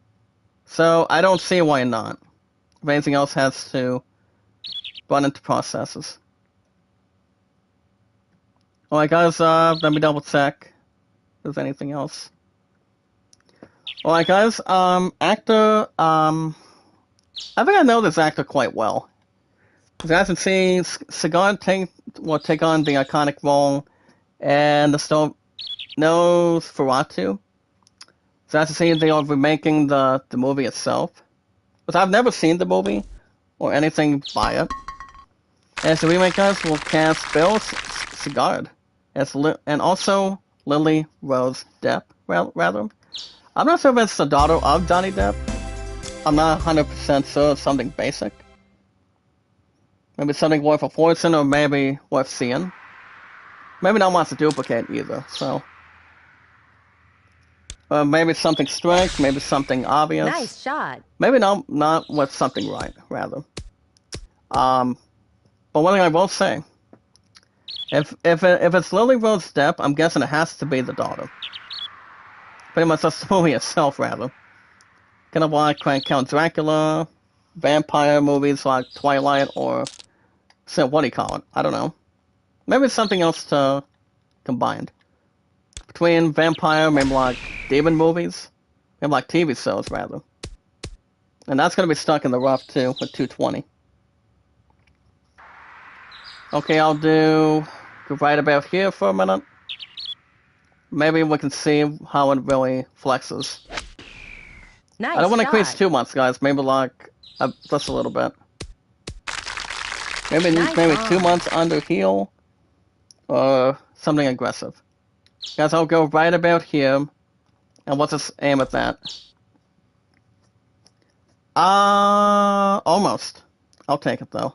So, I don't see why not. If anything else has to run into processes. Alright guys, let me double check if there's anything else. Alright guys, actor, I think I know this actor quite well. As you guys can see, Cigar will take on the iconic role, and the still knows Ferratu. So as you see, they are remaking the movie itself. But I've never seen the movie, or anything by it. As the remake, guys, will cast Bill Sigard, and also Lily Rose Depp, rather. I'm not sure if it's the daughter of Johnny Depp. I'm not 100% sure it's something basic. Maybe something worth a fortune, or maybe worth seeing. Maybe not much to duplicate either, so... maybe something strict, maybe something obvious. Nice shot. Maybe not with something right, rather. But one thing I will say, if it's Lily Rose Depp, I'm guessing it has to be the daughter. Pretty much that's the movie itself, rather. Kind of like Count Dracula, vampire movies like Twilight, or so what do you call it? I don't know. Maybe it's something else to combined. Between vampire, maybe like demon movies, maybe like TV shows, rather. And that's going to be stuck in the rough, too, with 220. Okay, I'll go right about here for a minute. Maybe we can see how it really flexes. Nice I don't want to shot. increase too much, guys. Maybe like, just a little bit. Maybe Nice 2 months under heal, or something aggressive. Guys, I'll go right about here, and let's just aim at that. Almost. I'll take it, though.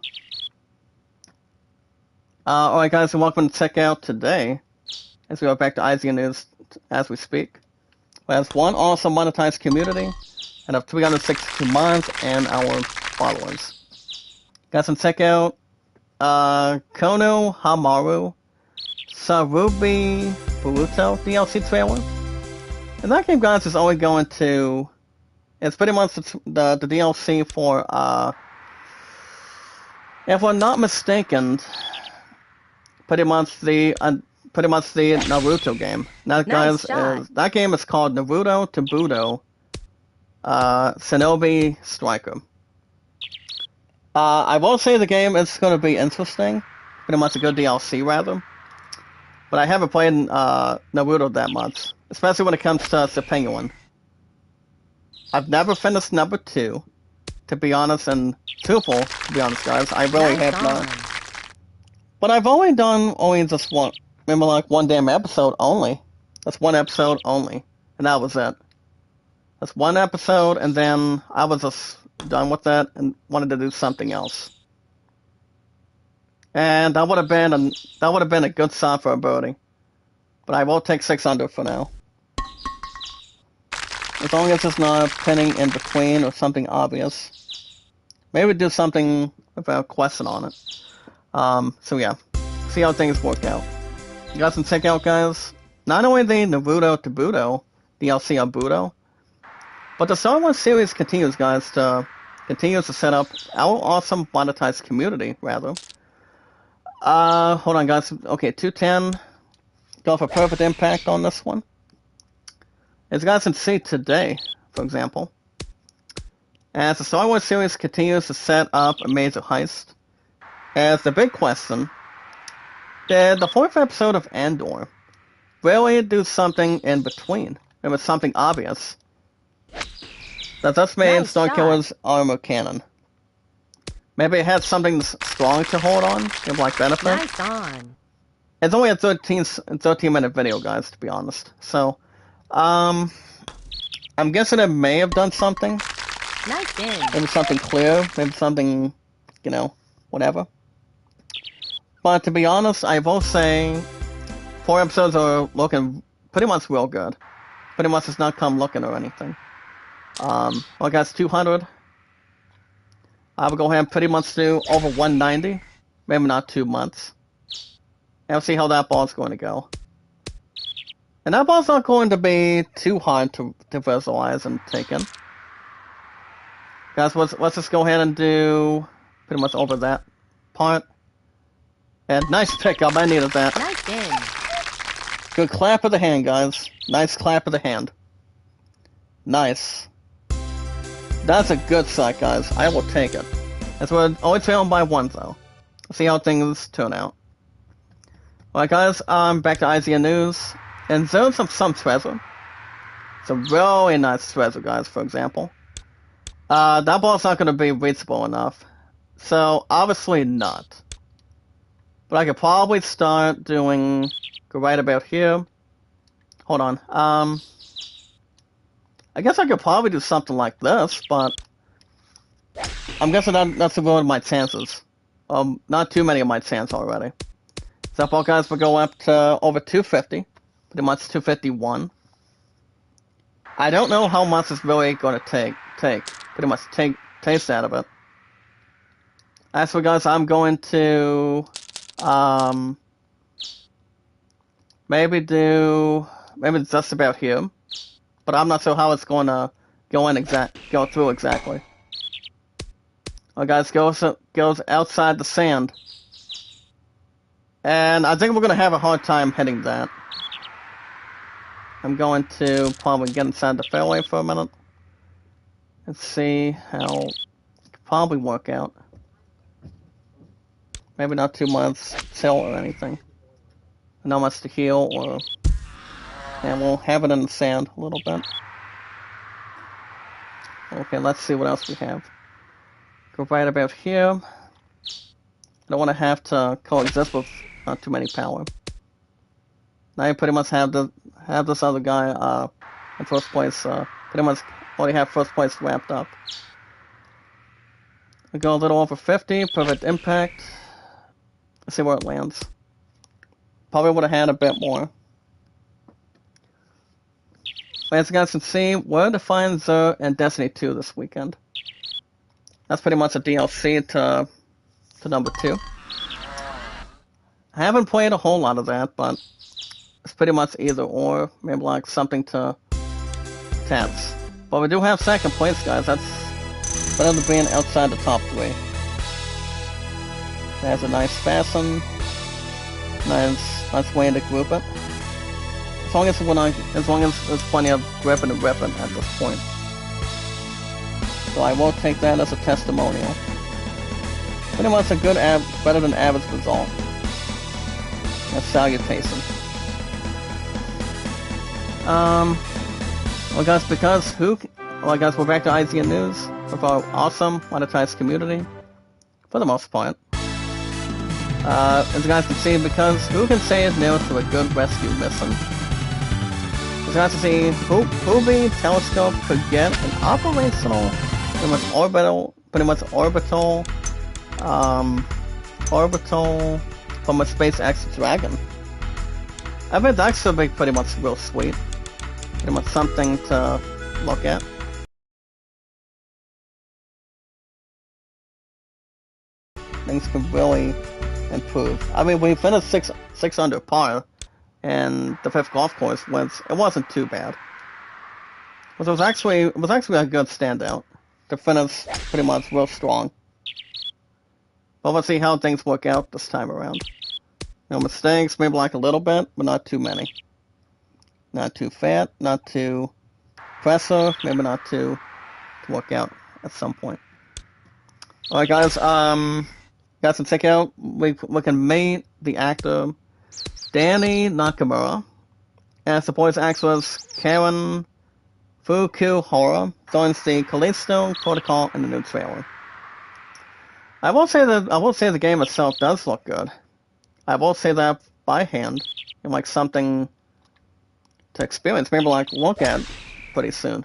Alright, guys, and welcome to check out today, as we go back to IZN News as we speak. We have one awesome monetized community, and have 362 mods and our followers. Guys, and check out, Kono Hamaru Sarubi Boruto DLC trailer. And that game, guys, is only going to... It's pretty much the DLC for, if we're not mistaken, pretty much the Naruto game. That, Nice guys, that game is called Naruto to Budo, Shinobi Striker. I will say the game is going to be interesting. Pretty much a good DLC, rather. But I haven't played Naruto that much, especially when it comes to the Penguin. I've never finished number 2, to be honest, and truthful, to be honest, guys. I really have not. But I've only done just one, remember, like one damn episode only. That's one episode only, and that was it. That's one episode, and then I was just done with that and wanted to do something else. And that would have been a good sign for a birdie. But I will take 600 for now. As long as it's not pinning in between or something obvious. Maybe do something without a question on it. So yeah, see how things work out. You guys can check out, guys, not only the Naruto to Budo DLC on Budo, but the Star Wars series continues, guys, continues to set up our awesome monetized community, rather. Hold on, guys. Okay, 210. Go for perfect impact on this one. As you guys can see today, for example, as the Star Wars series continues to set up a major heist, as the big question, did the 4th episode of Andor really do something in between? It was something obvious. That this made Nice Starkiller's armor cannon. Maybe it had something strong to hold on, give like benefit. Nice on. It's only a 13-minute video, guys, to be honest. So, I'm guessing it may have done something. Nice in. Maybe something clear, maybe something, whatever. But to be honest, I will say 4 episodes are looking pretty much real good. Pretty much it's not come looking or anything. Well, guys, 200. I will go ahead and pretty much do over 190. Maybe not 2 months. And we'll see how that ball's going to go. And that ball's not going to be too hard to visualize and take in. Guys, let's just go ahead and do pretty much over that part. And nice pickup, I needed that. Nice in. Good clap of the hand, guys. Nice clap of the hand. Nice. That's a good sight, guys. I will take it. As we're only trailing by 1, though. Let's see how things turn out. Alright, guys, back to IZN News. And there's some treasure. It's a really nice treasure, guys, for example. That ball's not going to be reachable enough. So, obviously not. But I could probably start doing, go right about here. Hold on. I guess I could probably do something like this, but I'm guessing that's one of my chances. Not too many of my chances already. So that ball, guys, will go up to over 250. Pretty much 251. I don't know how much it's really going to take. Pretty much taste out of it. As for, guys, I'm going to maybe just about here, but I'm not sure how it's going to go through exactly. Well, guys, goes outside the sand, and I think we're going to have a hard time hitting that. I'm going to probably get inside the fairway for a minute. Let's see how it could probably work out. Maybe not too much tilt or anything. Not much to heal, and we'll have it in the sand a little bit. Okay, let's see what else we have. Go right about here. I don't want to have to coexist with not too many power. Now you pretty much have this other guy in first place. Pretty much already have first place wrapped up. We go a little over 50. Perfect impact. Let's see where it lands. Probably would have had a bit more. But as you guys can see, we're to find Zer and Destiny 2 this weekend. That's pretty much a DLC to number 2. I haven't played a whole lot of that, but it's pretty much either or. Maybe like something to tats. But we do have second place, guys. That's better than being outside the top 3. There's a nice fasten. Nice way to group it. As long as there's plenty of gripping and ripping at this point. So I will take that as a testimonial. Pretty much a good better than average result. A salutation. Well, guys, we're back to IZN News with our awesome monetized community, for the most part. As you guys can see, because who can say is new to a good rescue mission? As you guys can see, Hoobie Telescope could get an operational Orbital from a SpaceX Dragon. I bet that should be pretty much real sweet. Pretty much something to look at. Things can really improve. I mean, we finished six under par, and the fifth golf course it wasn't too bad. It was actually a good standout to finish pretty much real strong. But let's see how things work out this time around. No mistakes, maybe like a little bit, but not too many. Not too fat, not too pressure, maybe not too to work out at some point. Alright guys, got some check out. We can meet the actor Danny Nakamura. As the voice actress Karen Fukuhara joins the Callisto Protocol in the new trailer. I will say the game itself does look good. I will say that by hand, and like something to experience, maybe like look at pretty soon.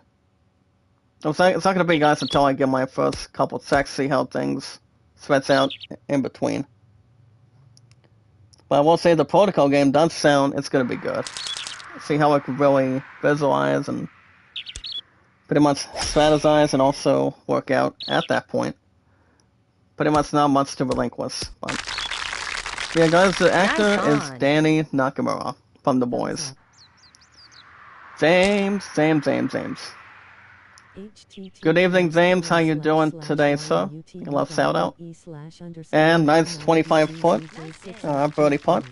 It's not gonna be, guys, until I get my first couple checks, see how things spreads out in between. But I will say the Protocol game does sound it's gonna be good. See how I can really visualize and pretty much strategize and also work out at that point. Pretty much not much to relinquish, but yeah, guys, the actor is Danny Nakamura from The Boys. James. Good evening, James. How you doing today, sir? You love shout out. And nice 25-foot birdie putt,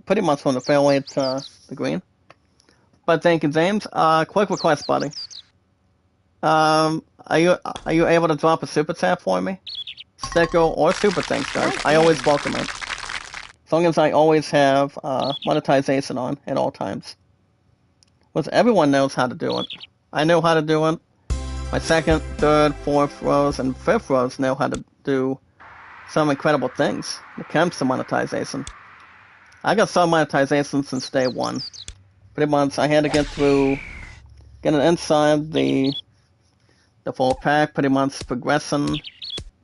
pretty much from the fairway to the green. But thank you, James. Quick request, buddy. Are you able to drop a super chat for me? Sticker or super thanks, guys. I always welcome it. As long as I always have monetization on at all times. Because everyone knows how to do it. I know how to do it. My second, third, fourth rows, and fifth rows know how to do some incredible things when it comes to monetization. I got some monetization since day one. Pretty much, I had to getting inside the full pack, pretty much progressing,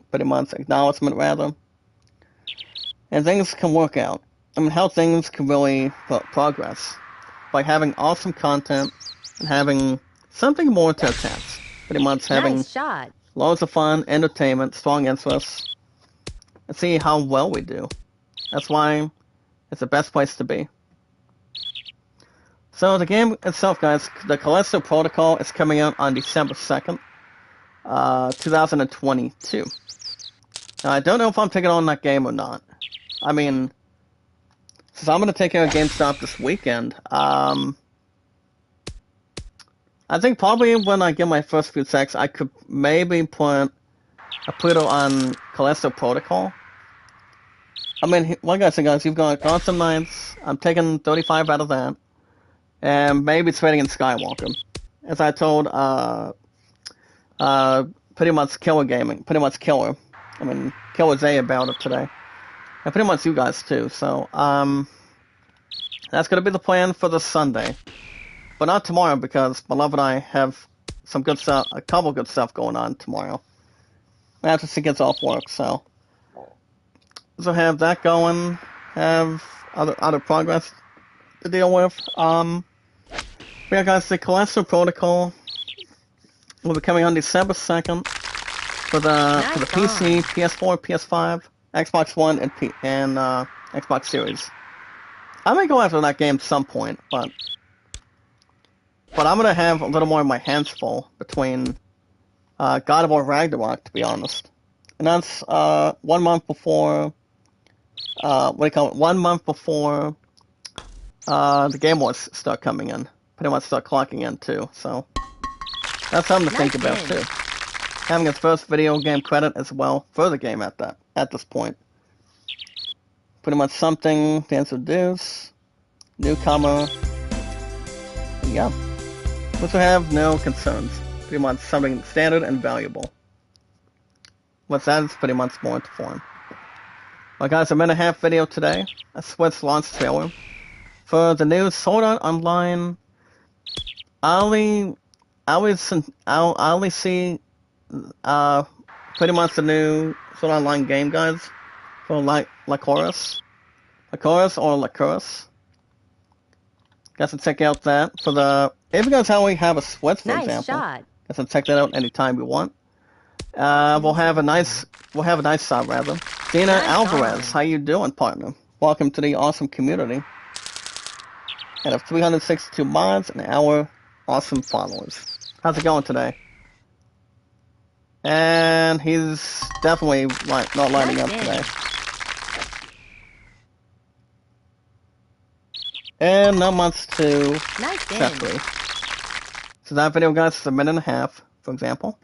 pretty much acknowledgement rather. And things can work out. I mean, how things can really progress by having awesome content and having something more to attach. Pretty much having loads of fun, entertainment, strong interests, and see how well we do. That's why it's the best place to be. So the game itself, guys, the Callisto Protocol is coming out on December 2nd, 2022. Now, I don't know if I'm taking on that game or not. I mean, since I'm going to take care of GameStop this weekend, I think probably when I get my first few checks, I could maybe put it on Callisto Protocol. I mean, like I said, guys, you've got Gotham Knights. I'm taking 35 out of that. And maybe trading in Skywalker. As I told, pretty much Killer Gaming. Pretty much Killer. I mean, Killer Zay about it today. And pretty much you guys too. So, that's going to be the plan for this Sunday. But not tomorrow, because my love and I have some good stuff, a couple good stuff going on tomorrow. After she gets off work, so have that going, have other progress to deal with. Yeah, guys, the Callisto Protocol will be coming on December 2nd for the PC, PS4, PS5, Xbox One, and Xbox Series. I may go after that game at some point, but I'm gonna have a little more of my hands full between God of War Ragnarok, to be honest. And that's 1 month before 1 month before the Game Awards start coming in. Pretty much start clocking in too, so that's something to think about too. Having its first video game credit as well for the game at this point. Pretty much something to introduce, newcomer, yeah. Which will have no concerns. Pretty much something standard and valuable. What's that is pretty much more to form. Well guys, a minute and a half video today. A Switch launch trailer for the new Sword Art Online. I only see pretty much the new sort of online game, guys, for Lycoris. Lycoris or Lycoris. Guys can check out that for the. If you guys only have a Switch, for Nice example, shot. guys can check that out anytime you want. We'll have a nice shot rather. Dina Nice Alvarez, on. how you doing, partner? Welcome to the awesome community. And of 362 mods and our awesome followers. How's it going today? And he's definitely not lighting up today. And not much to Nice separate. So that video, guys, is a minute and a half, for example.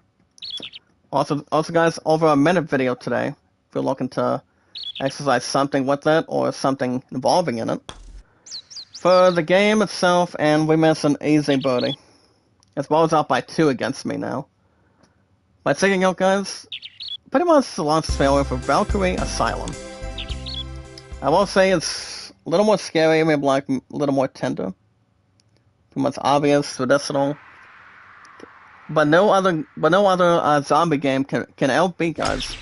Also, guys, over a minute video today. If you're looking to exercise something with it or something involving in it. For the game itself, and we missed an easy birdie. As well as out by 2 against me now. By taking out, guys, pretty much the launch failure for Valkyrie Asylum. I will say it's a little more scary, maybe like a little more tender. Pretty much obvious, traditional. But no other zombie game can outbeat, guys.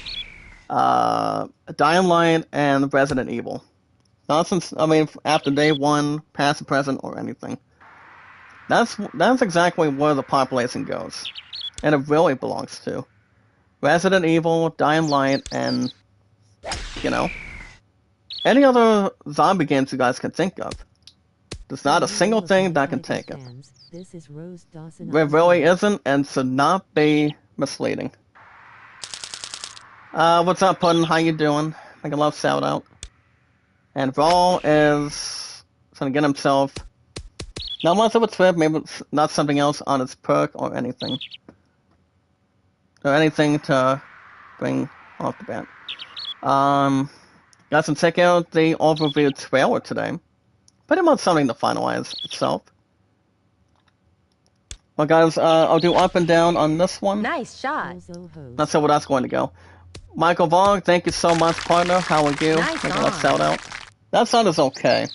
Dying Light and Resident Evil. Not since, after day 1, past, present, or anything. That's exactly where the population goes. And it really belongs to. Resident Evil, Dying Light, and, any other zombie games you guys can think of. There's not a single thing that can take it. There really isn't, and should not be misleading. What's up, Puddin'? How you doing? Make a love shout out. And Raw is trying to get himself not much of a trip, maybe not something else on his perk or anything. Or anything to bring off the bat. Guys can check out the overview trailer today. Pretty much something to finalize itself. Well, guys, I'll do up and down on this one. Nice shot. Not sure where that's going to go. Michael Vaughn, thank you so much, partner. How are you? Nice Make a shout out. That sound is okay.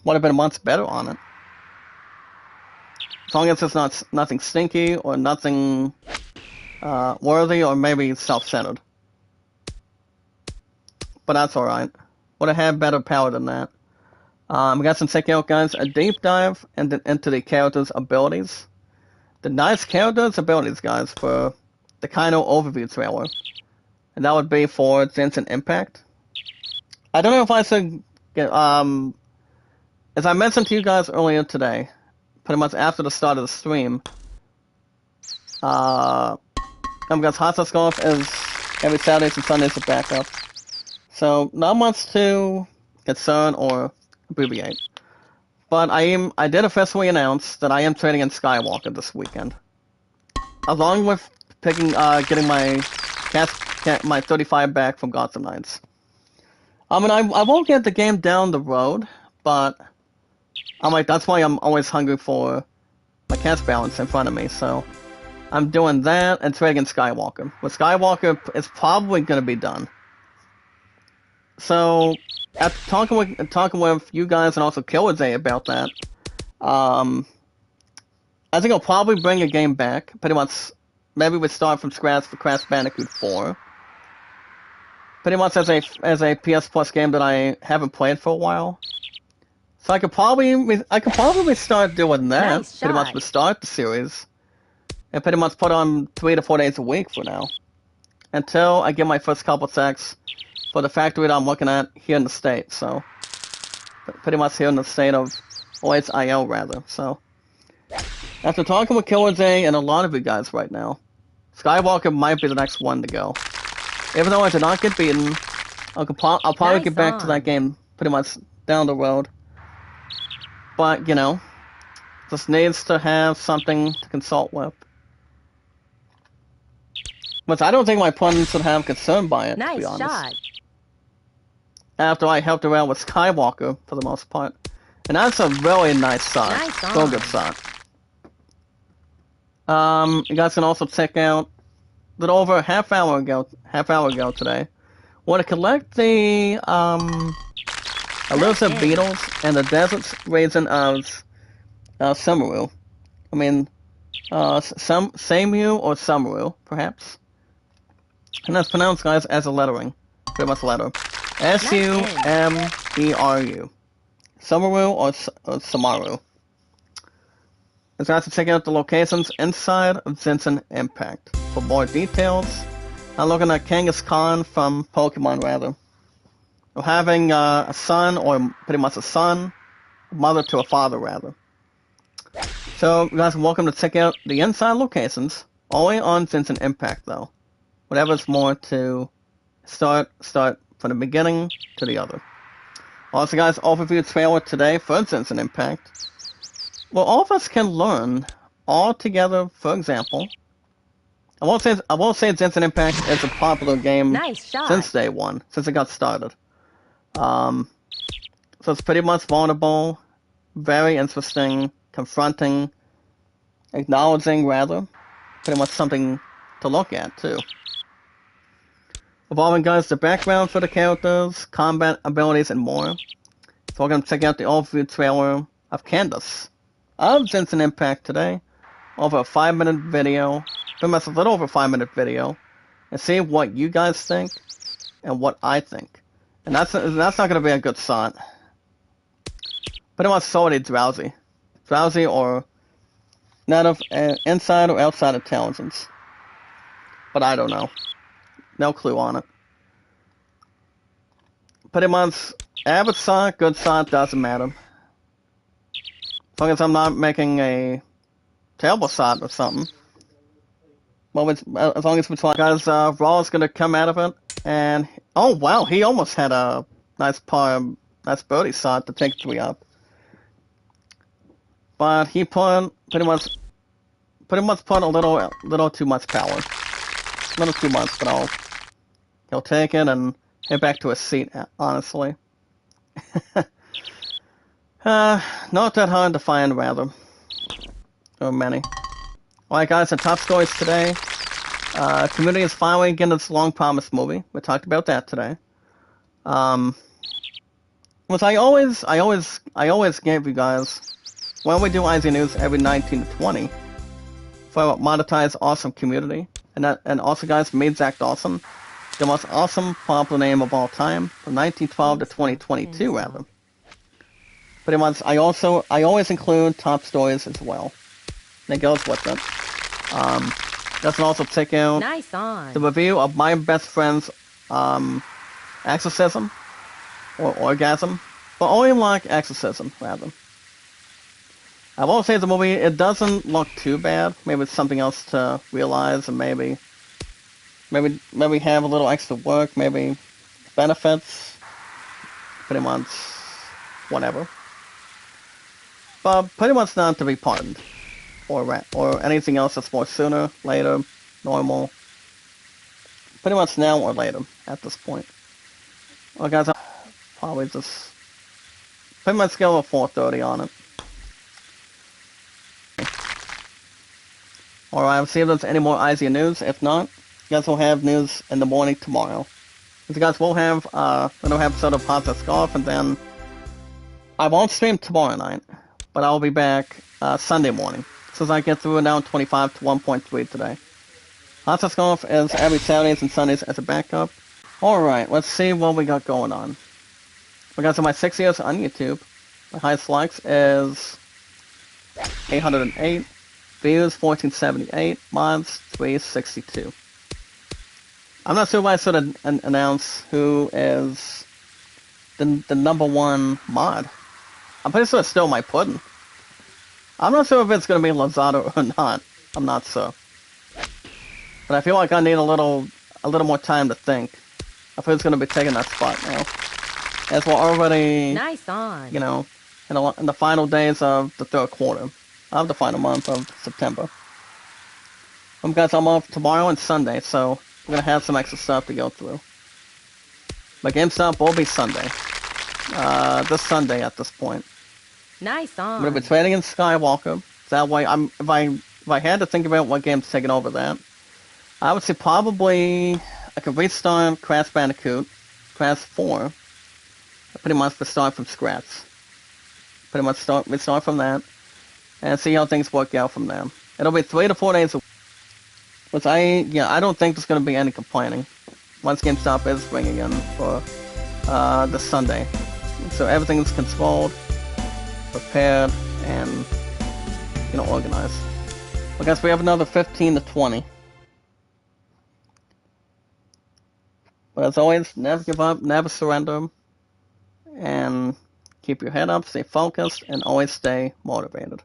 Would have been much better on it. As long as it's nothing stinky or nothing worthy or maybe self-centered. But that's alright. Would have had better power than that. We got some check out, guys. A deep dive into the characters' abilities. The nice characters' abilities, guys, for the Kino overview trailer. And that would be for Genshin Impact. I don't know if I should get, as I mentioned to you guys earlier today, pretty much after the start of the stream, because Hot Sauce Golf is every Saturdays and Sundays at backup. So, not much to concern or abbreviate. But I did officially announce that I am trading in Skywalker this weekend. Along with getting my 35 back from Gotham Knights. I won't get the game down the road, but that's why I'm always hungry for my cast balance in front of me, so I'm doing that and trading in Skywalker. With Skywalker, it's probably going to be done. So, after talking with you guys and also Killer Day about that, I think I'll probably bring a game back. Pretty much, maybe we start from scratch for Crash Bandicoot 4. Pretty much as a PS Plus game that I haven't played for a while. So I could probably start doing that. Nice pretty much shot. to start the series, and pretty much put on 3 to 4 days a week for now, until I get my first couple checks for the factory that I'm looking at here in the state. So pretty much here in the state of OSIO rather. So after talking with Killer Day and a lot of you guys right now, Skywalker might be the next one to go. Even though I did not get beaten, I'll probably Nice get back to that game pretty much down the road. But, just needs to have something to consult with. But I don't think my opponents would have concern by it, to be Nice honest. shot. After I helped around with Skywalker, for the most part. And that's a really nice shot. Nice Real on. good shot. You guys can also check out a little over a half hour ago today. Want to collect the elusive beetles and the desert raisin of Samaru. Samu or Samaru, perhaps. And that's pronounced, guys, as a lettering. Pretty much letter. Sumeru. Sumeru or Samaru. Let's have to check out the locations inside of Genshin Impact. For more details, I'm looking at Kangaskhan from Pokemon, rather. We're having a son, or pretty much a son, a mother to a father, rather. So, you guys are welcome to check out the inside locations, only on Genshin Impact, though. Whatever's more to start from the beginning to the other. Also, guys, overview trailer today for Genshin Impact. Well, all of us can learn all together. For example, I won't say Genshin Impact is a popular game Nice shot. since day one, since it got started. So it's pretty much vulnerable, very interesting, confronting, acknowledging, rather. Pretty much something to look at, too. Evolving, guys, the background for the characters, combat abilities, and more. So we're going to check out the overview trailer of Candace of Genshin Impact today. Over a 5-minute video, pretty much a little over a 5-minute video, and see what you guys think and what I think. And that's not going to be a good sign. Pretty much solely drowsy. Drowsy or not of inside or outside intelligence. But I don't know. No clue on it. Pretty much, average side, good side, doesn't matter. As long as I'm not making a terrible side or something. Well, as long as we're trying. Guys, Raw is going to come out of it. And, oh wow, he almost had a nice birdie shot to take 3 up. But he pretty much put a little too much power. A little too much, but he'll take it and head back to his seat, honestly. Not that hard to find, rather. Or many. Alright, guys, the top stories today. Community is finally getting its long-promised movie. We talked about that today. Which I always give you guys, when we do IZ News every 19 to 20, for a monetized awesome community. And also, guys, made Zach Dawson the most awesome popular name of all time, from 1912 to 2022, rather. Pretty much, I always include top stories as well. And it goes with it. You can also check out the review of my best friend's exorcism, or orgasm, but only like exorcism, rather. I won't say the movie, it doesn't look too bad. Maybe it's something else to realize, and maybe have a little extra work, maybe benefits, pretty much whatever. But pretty much not to be pardoned, or anything else that's more sooner, later, normal. Pretty much now or later at this point. Well, guys, I'll probably just pretty much go with 4:30 on it. Alright, I'll see if there's any more IZ news. If not, you guys will have news in the morning tomorrow. You guys will have another episode of Hot Desk Golf, and then I won't stream tomorrow night, but I'll be back Sunday morning, since I get through down 25 to 1.3 today. Hot Desk Golf is every Saturdays and Sundays as a backup. Alright, let's see what we got going on. We got my 6 years on YouTube. My highest likes is 808. Views 1478, mods 362. I'm not sure if I should announce who is the #1 mod. I'm pretty sure it's still my pudding. I'm not sure if it's going to be Lazada or not. I'm not sure. But I feel like I need a little more time to think of who's going to be taking that spot now. As we're already, you know, in the final days of the 3rd quarter. Of the final month of September. Guys, I'm off tomorrow and Sunday, so we're going to have some extra stuff to go through. My GameStop will be Sunday. This Sunday at this point. I'm going to be trading in Skywalker. That way, if I had to think about what game's taking over that, I would say probably I could restart Crash Bandicoot, Crash 4, pretty much to start from scratch. Pretty much restart from that. And see how things work out from there. It'll be 3 to 4 days a week. Which I don't think there's going to be any complaining once GameStop is bringing in for this Sunday. So everything is controlled, prepared, and organized. I guess we have another 15 to 20. But as always, never give up, never surrender, and keep your head up, stay focused, and always stay motivated.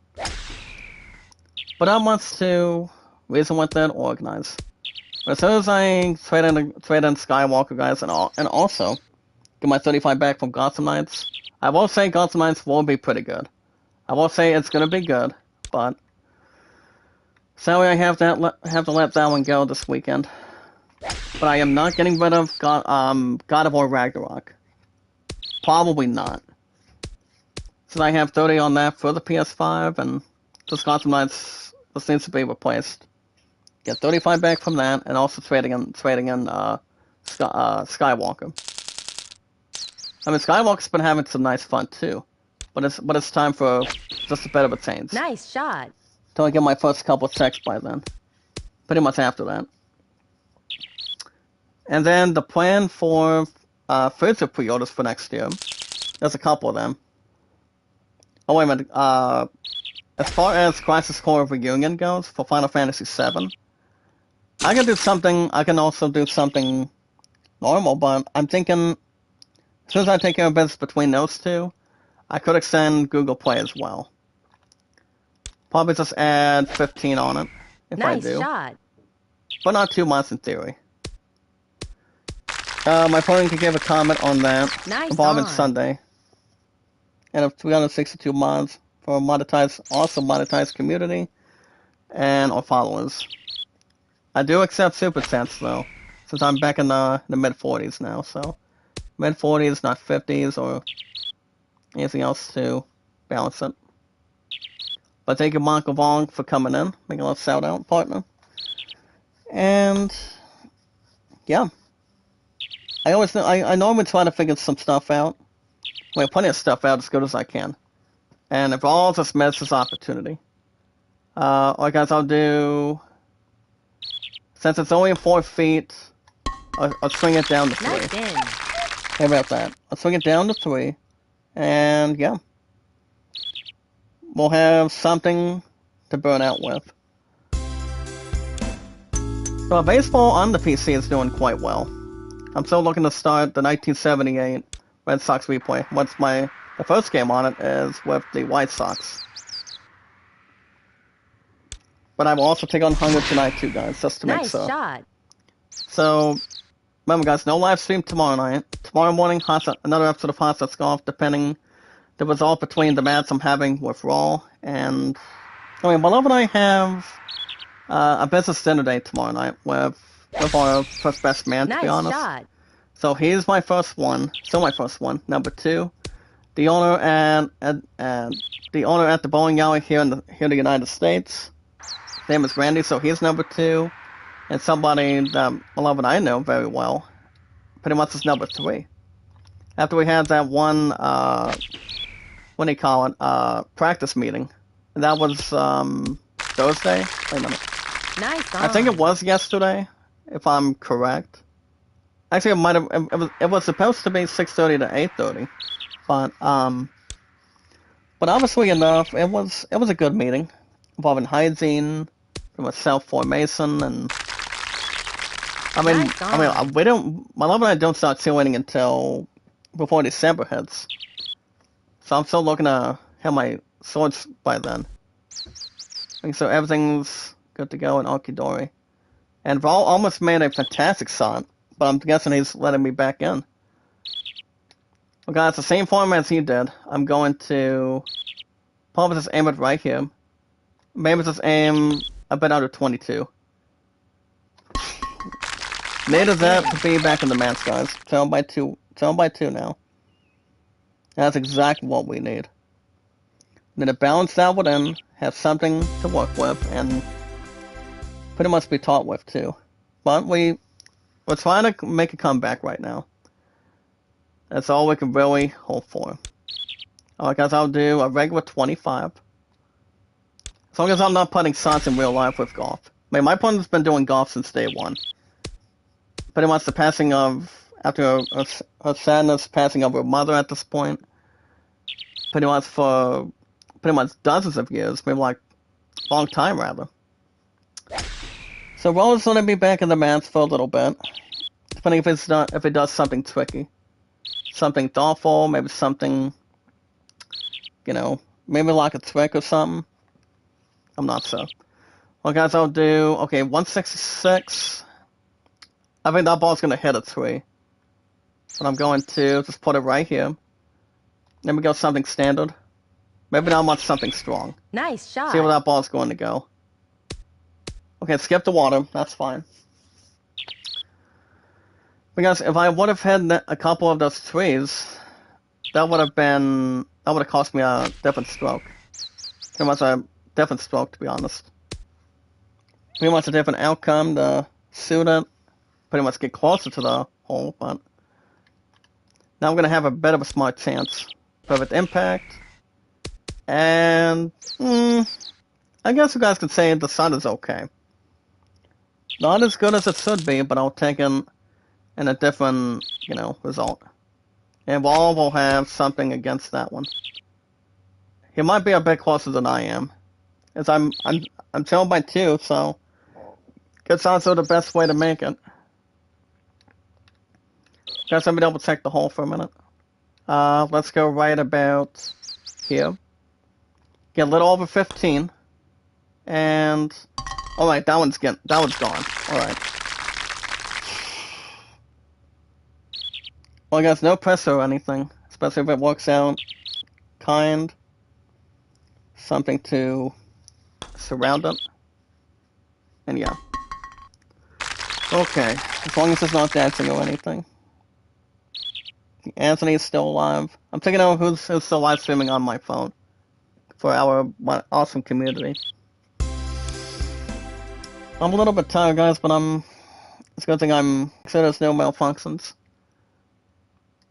But I want to reason with that, organize. But as soon as I trade in Skywalker, guys, and also get my 35 back from Gotham Knights, I will say Gotham Knights will be pretty good. I will say it's gonna be good, but sadly I have to let that one go this weekend. But I am not getting rid of God of War Ragnarok. Probably not. Since I have 30 on that for the PS5, and just Gotham Knights just needs to be replaced. Get 35 back from that, and also trading in Skywalker. I mean, Skywalker's been having some nice fun too, but it's time for just a bit of a change. Nice shot. Till I get my first couple of checks by then. Pretty much after that. And then the plan for future pre-orders for next year. There's a couple of them. Oh wait a minute. As far as Crisis Core Reunion goes for Final Fantasy VII, I can do something. I can also do something normal, but I'm thinking as soon as I take care of business between those two, I could extend Google Play as well. Probably just add 15 on it if nice I do. Shot. But not too much in theory. My opponent could give a comment on that Nice involving on. Sunday. And of 362 mods for a monetized community and our followers. I do accept super chats though, since I'm back in the mid 40s now, so mid 40s, not 50s or anything else to balance it. But thank you, Monk Vong, for coming in, making a little shout out, partner. And yeah, I normally try to figure some stuff out. Well, plenty of stuff out as good as I can. And if all just misses opportunity. Alright guys, I'll do, since it's only 4 feet, I'll swing it down to 3. Nice in. How about that? I'll swing it down to 3. And yeah. We'll have something to burn out with. So baseball on the PC is doing quite well. I'm still looking to start the 1978 Red Sox replay. The first game on it is with the White Sox. But I will also take on Hunger tonight too, guys, just to make Nice sure. shot. So, remember guys, no live stream tomorrow night. Tomorrow morning, another episode of Hot Shots Golf, depending the result between the match I'm having with Raw. And, I mean, Beloved and I have a business dinner day tomorrow night with our first best man, to be honest. Nice shot. So he's my first one, still my first one. Number 2, the owner at the bowling alley here in the United States. His name is Randy, so he's number 2, and somebody that Beloved I know very well, pretty much is number 3. After we had that one, what do you call it, practice meeting, and that was Thursday. Wait a minute. Nice on. I think it was yesterday, if I'm correct. Actually, it was supposed to be 6:30 to 8:30, but obviously enough, it was a good meeting involving hygiene, myself, for Mason, and my love and I don't start cheerleading until before December hits, so I'm still looking to have my swords by then. So everything's good to go in Okidori, and Val almost made a fantastic shot. But I'm guessing he's letting me back in. Well, guys, the same format as he did. I'm going to probably just aim it right here. Maybe just aim a bit under 22. Needed that to be back in the match, guys. Down by two now. That's exactly what we need. Then to balance that one in, have something to work with, and pretty much be taught with too. But we're trying to make a comeback right now. That's all we can really hope for. Alright guys, I'll do a regular 25. As long as I'm not putting shots in real life with golf. I mean, my opponent's been doing golf since day one. Pretty much the passing of, after her sadness, passing of her mother at this point. Pretty much for, pretty much dozens of years, maybe like, a long time rather. So Roller's gonna be back in the match for a little bit. Depending if it does something tricky. Something thoughtful, maybe something, maybe like a trick or something. I'm not sure. Well, guys, I'll do, okay, 166. I think that ball's going to hit a tree. But I'm going to just put it right here. Then we go something standard. Maybe not much something strong. Nice shot. See where that ball's going to go. Okay, skip the water. That's fine. Because if I would have hit a couple of those trees, that would have cost me a different stroke. Pretty much a different stroke, to be honest. Pretty much a different outcome to suit it. Pretty much get closer to the hole, but now I'm going to have a bit of a smart chance. Perfect impact. And, I guess you guys could say the sun is okay. Not as good as it should be, but I'll take it in a different, result. And Wall will have something against that one. He might be a bit closer than I am. As I'm trailed by 2, so it's also the best way to make it. Guys, let me double check the hole for a minute. Let's go right about here. Get a little over 15. And alright, that one's gone. Alright. Well, guys, no pressure or anything. Especially if it works out. Kind. Something to surround it. And yeah. Okay. As long as it's not dancing or anything. Anthony is still alive. I'm thinking of who's still live streaming on my phone. For our awesome community. I'm a little bit tired, guys, but it's a good thing I'm sure there's no malfunctions.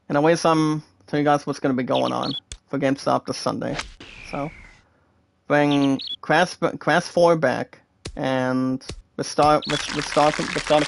And at least I'm telling you guys what's going to be going on for GameStop this Sunday. So, bring Crash 4 back and restart from scratch.